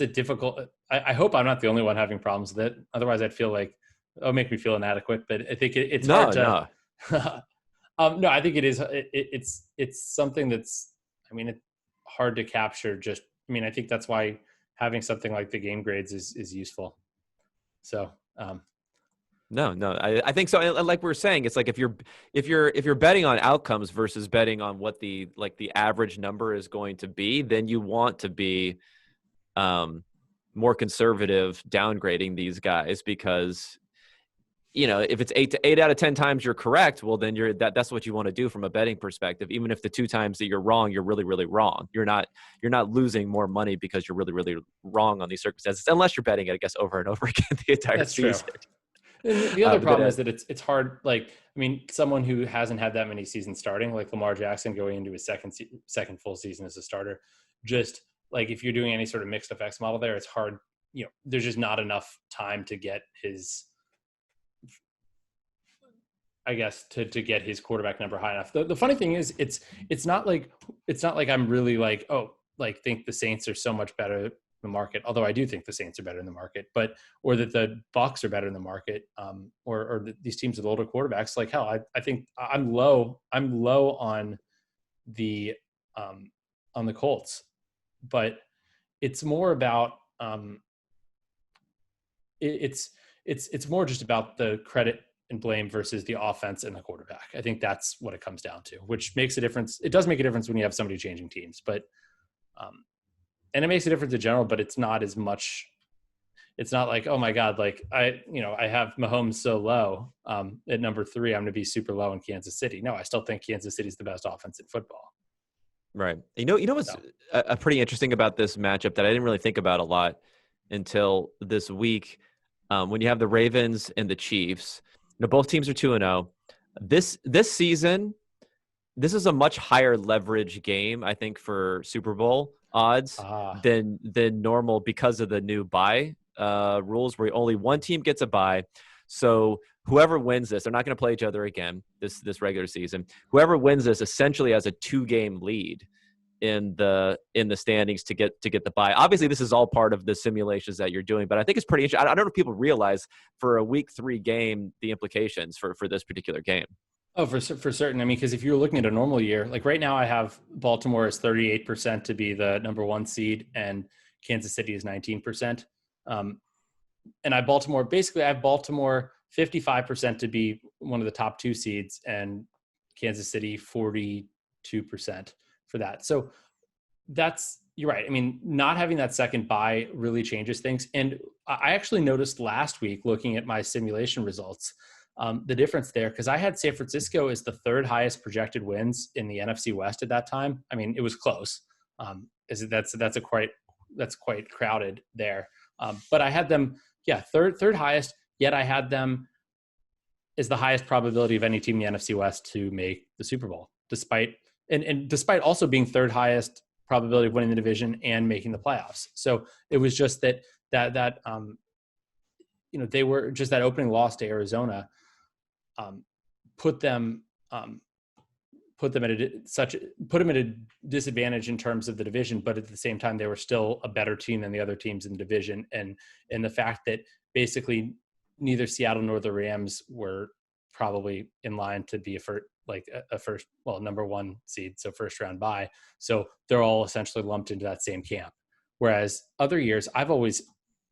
a difficult. I hope I'm not the only one having problems with it. Otherwise, I'd feel like it'll make me feel inadequate. But I think it's hard to. No, I think it is. It's something that's. I mean, it's hard to capture. I think that's why having something like the game grades is useful. So. No, I think so. And like we were saying, it's like if you're betting on outcomes versus betting on what the average number is going to be, then you want to be more conservative downgrading these guys because if it's 8 out of 10 times you're correct, well then that's what you want to do from a betting perspective. Even if the 2 times that you're wrong, you're really, really wrong. You're not losing more money because you're really, really wrong on these circumstances, unless you're betting it, I guess, over and over again the entire season. True. And the other problem is that it's hard. Like, I mean, someone who hasn't had that many seasons starting, like Lamar Jackson going into his second full season as a starter, just like if you're doing any sort of mixed effects model there, it's hard. There's just not enough time to get his, I guess, to get his quarterback number high enough. The funny thing is, it's not like I'm really like think the Saints are so much better the market. Although I do think the Saints are better in the market, or that the Bucks are better in the market, or these teams with older quarterbacks. Like hell, I think I'm low on the Colts, but it's more about it's more just about the credit and blame versus the offense and the quarterback. I think that's what it comes down to, which makes a difference. It does make a difference when you have somebody changing teams, but and it makes a difference in general, but it's not as much. It's not like, oh my God, like I have Mahomes so low at number 3, I'm going to be super low in Kansas City. No, I still think Kansas City is the best offense in football. Right. You know what's a pretty interesting about this matchup that I didn't really think about a lot until this week, when you have the Ravens and the Chiefs. Both teams are 2-0. This season, this is a much higher leverage game, I think, for Super Bowl odds than normal because of the new bye rules, where only one team gets a bye. So whoever wins this, they're not going to play each other again this regular season. Whoever wins this essentially has a 2-game lead in the standings to get the bye. Obviously, this is all part of the simulations that you're doing, but I think it's pretty interesting. I don't know if people realize for a week 3 game the implications for this particular game. Oh, for certain. I mean, because if you're looking at a normal year, like right now, I have Baltimore as 38% to be the number 1 seed, and Kansas City is 19%. And I have Baltimore 55% to be one of the top 2 seeds, and Kansas City 42% for that. So you're right. I mean, not having that second bye really changes things. And I actually noticed last week, looking at my simulation results, the difference there, because I had San Francisco as the 3rd highest projected wins in the NFC West at that time. I mean, it was close. That's quite crowded there. But I had them, third highest. Yet I had them as the highest probability of any team in the NFC West to make the Super Bowl, despite also being 3rd highest probability of winning the division and making the playoffs. So it was just that they were just that opening loss to Arizona put them at a disadvantage in terms of the division, but at the same time they were still a better team than the other teams in the division, and the fact that basically neither Seattle nor the Rams were probably in line to be number 1 seed, so first round bye. So they're all essentially lumped into that same camp. Whereas other years, I've always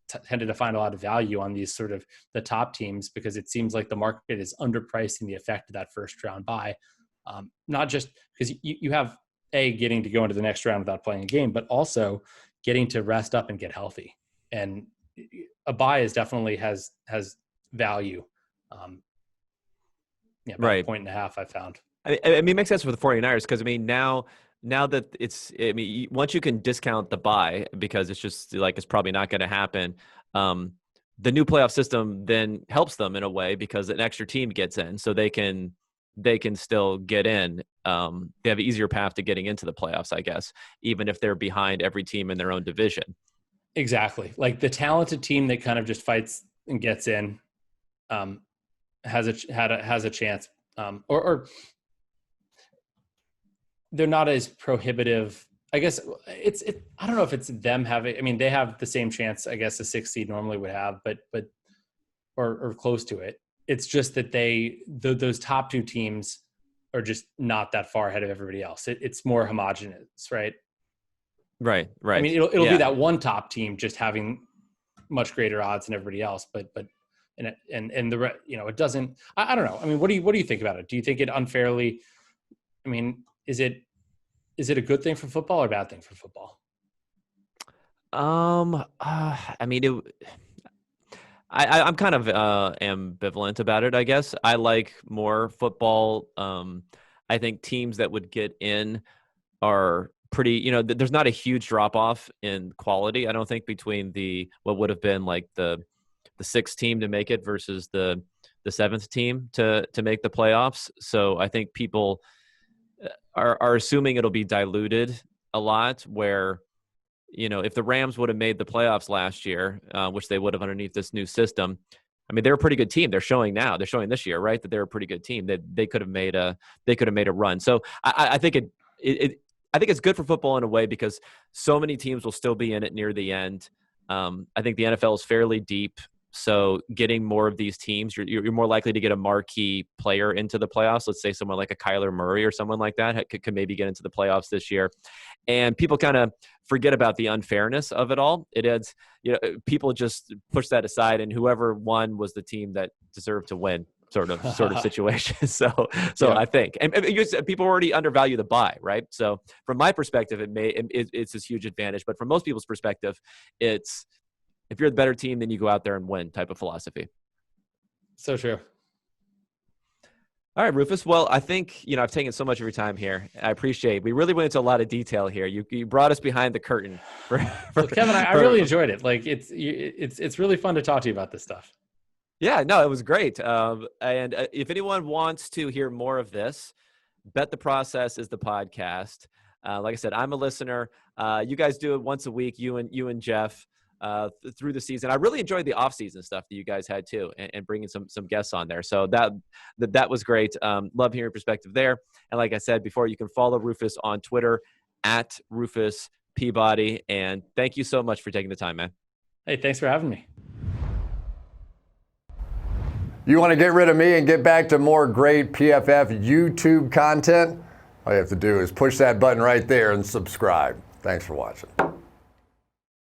tended to find a lot of value on these sort of the top teams, because it seems like the market is underpricing the effect of that first round bye. Not just because you have getting to go into the next round without playing a game, but also getting to rest up and get healthy. And a bye is definitely has value. About 1.5 I found. I mean, it makes sense for the 49ers, because I mean, now that once you can discount the bye because it's just like it's probably not going to happen, the new playoff system then helps them in a way, because an extra team gets in, so they can still get in. They have an easier path to getting into the playoffs, I guess, even if they're behind every team in their own division. Exactly. Like the talented team that kind of just fights and gets in has a chance, or they're not as prohibitive. I guess I don't know if it's them having. I mean, they have the same chance, I guess, a 6 seed normally would have, but or close to it. It's just that those top 2 teams are just not that far ahead of everybody else. It's more homogenous, right? Right. I mean, it'll be that one top team just having much greater odds than everybody else, but the it doesn't. I don't know. I mean, what do you think about it? Do you think it unfairly? I mean, is it a good thing for football or a bad thing for football? I mean, I'm kind of ambivalent about it, I guess. I like more football. I think teams that would get in are pretty, there's not a huge drop off in quality, I don't think, between what would have been like the 6th team to make it versus the 7th team to make the playoffs. So I think people are assuming it'll be diluted a lot, where if the Rams would have made the playoffs last year, which they would have underneath this new system, I mean, they're a pretty good team. They're showing this year, right, that they're a pretty good team. That they could have made a run. So I think I think it's good for football in a way because so many teams will still be in it near the end. I think the NFL is fairly deep. So getting more of these teams, you're more likely to get a marquee player into the playoffs. Let's say someone like a Kyler Murray or someone like that could maybe get into the playoffs this year. And people kind of forget about the unfairness of it all. It adds, people just push that aside, and whoever won was the team that deserved to win. Sort of situation. So yeah. I think, and people already undervalue the bye, right? So from my perspective, it's this huge advantage. But from most people's perspective, it's if you're the better team, then you go out there and win type of philosophy. So true. All right, Rufus. Well, I think, I've taken so much of your time here. I appreciate it. We really went into a lot of detail here. You brought us behiend the curtain. Kevin, I really enjoyed it. Like it's really fun to talk to you about this stuff. Yeah, no, it was great. And if anyone wants to hear more of this, Bet the Process is the podcast. Like I said, I'm a listener. You guys do it once a week, you and Jeff, through the season. I really enjoyed the off-season stuff that you guys had too, and bringing some guests on there. So that was great. Love hearing your perspective there. And like I said before, you can follow Rufus on Twitter at Rufus Peabody. And thank you so much for taking the time, man. Hey, thanks for having me. You want to get rid of me and get back to more great PFF YouTube content? All you have to do is push that button right there and subscribe. Thanks for watching.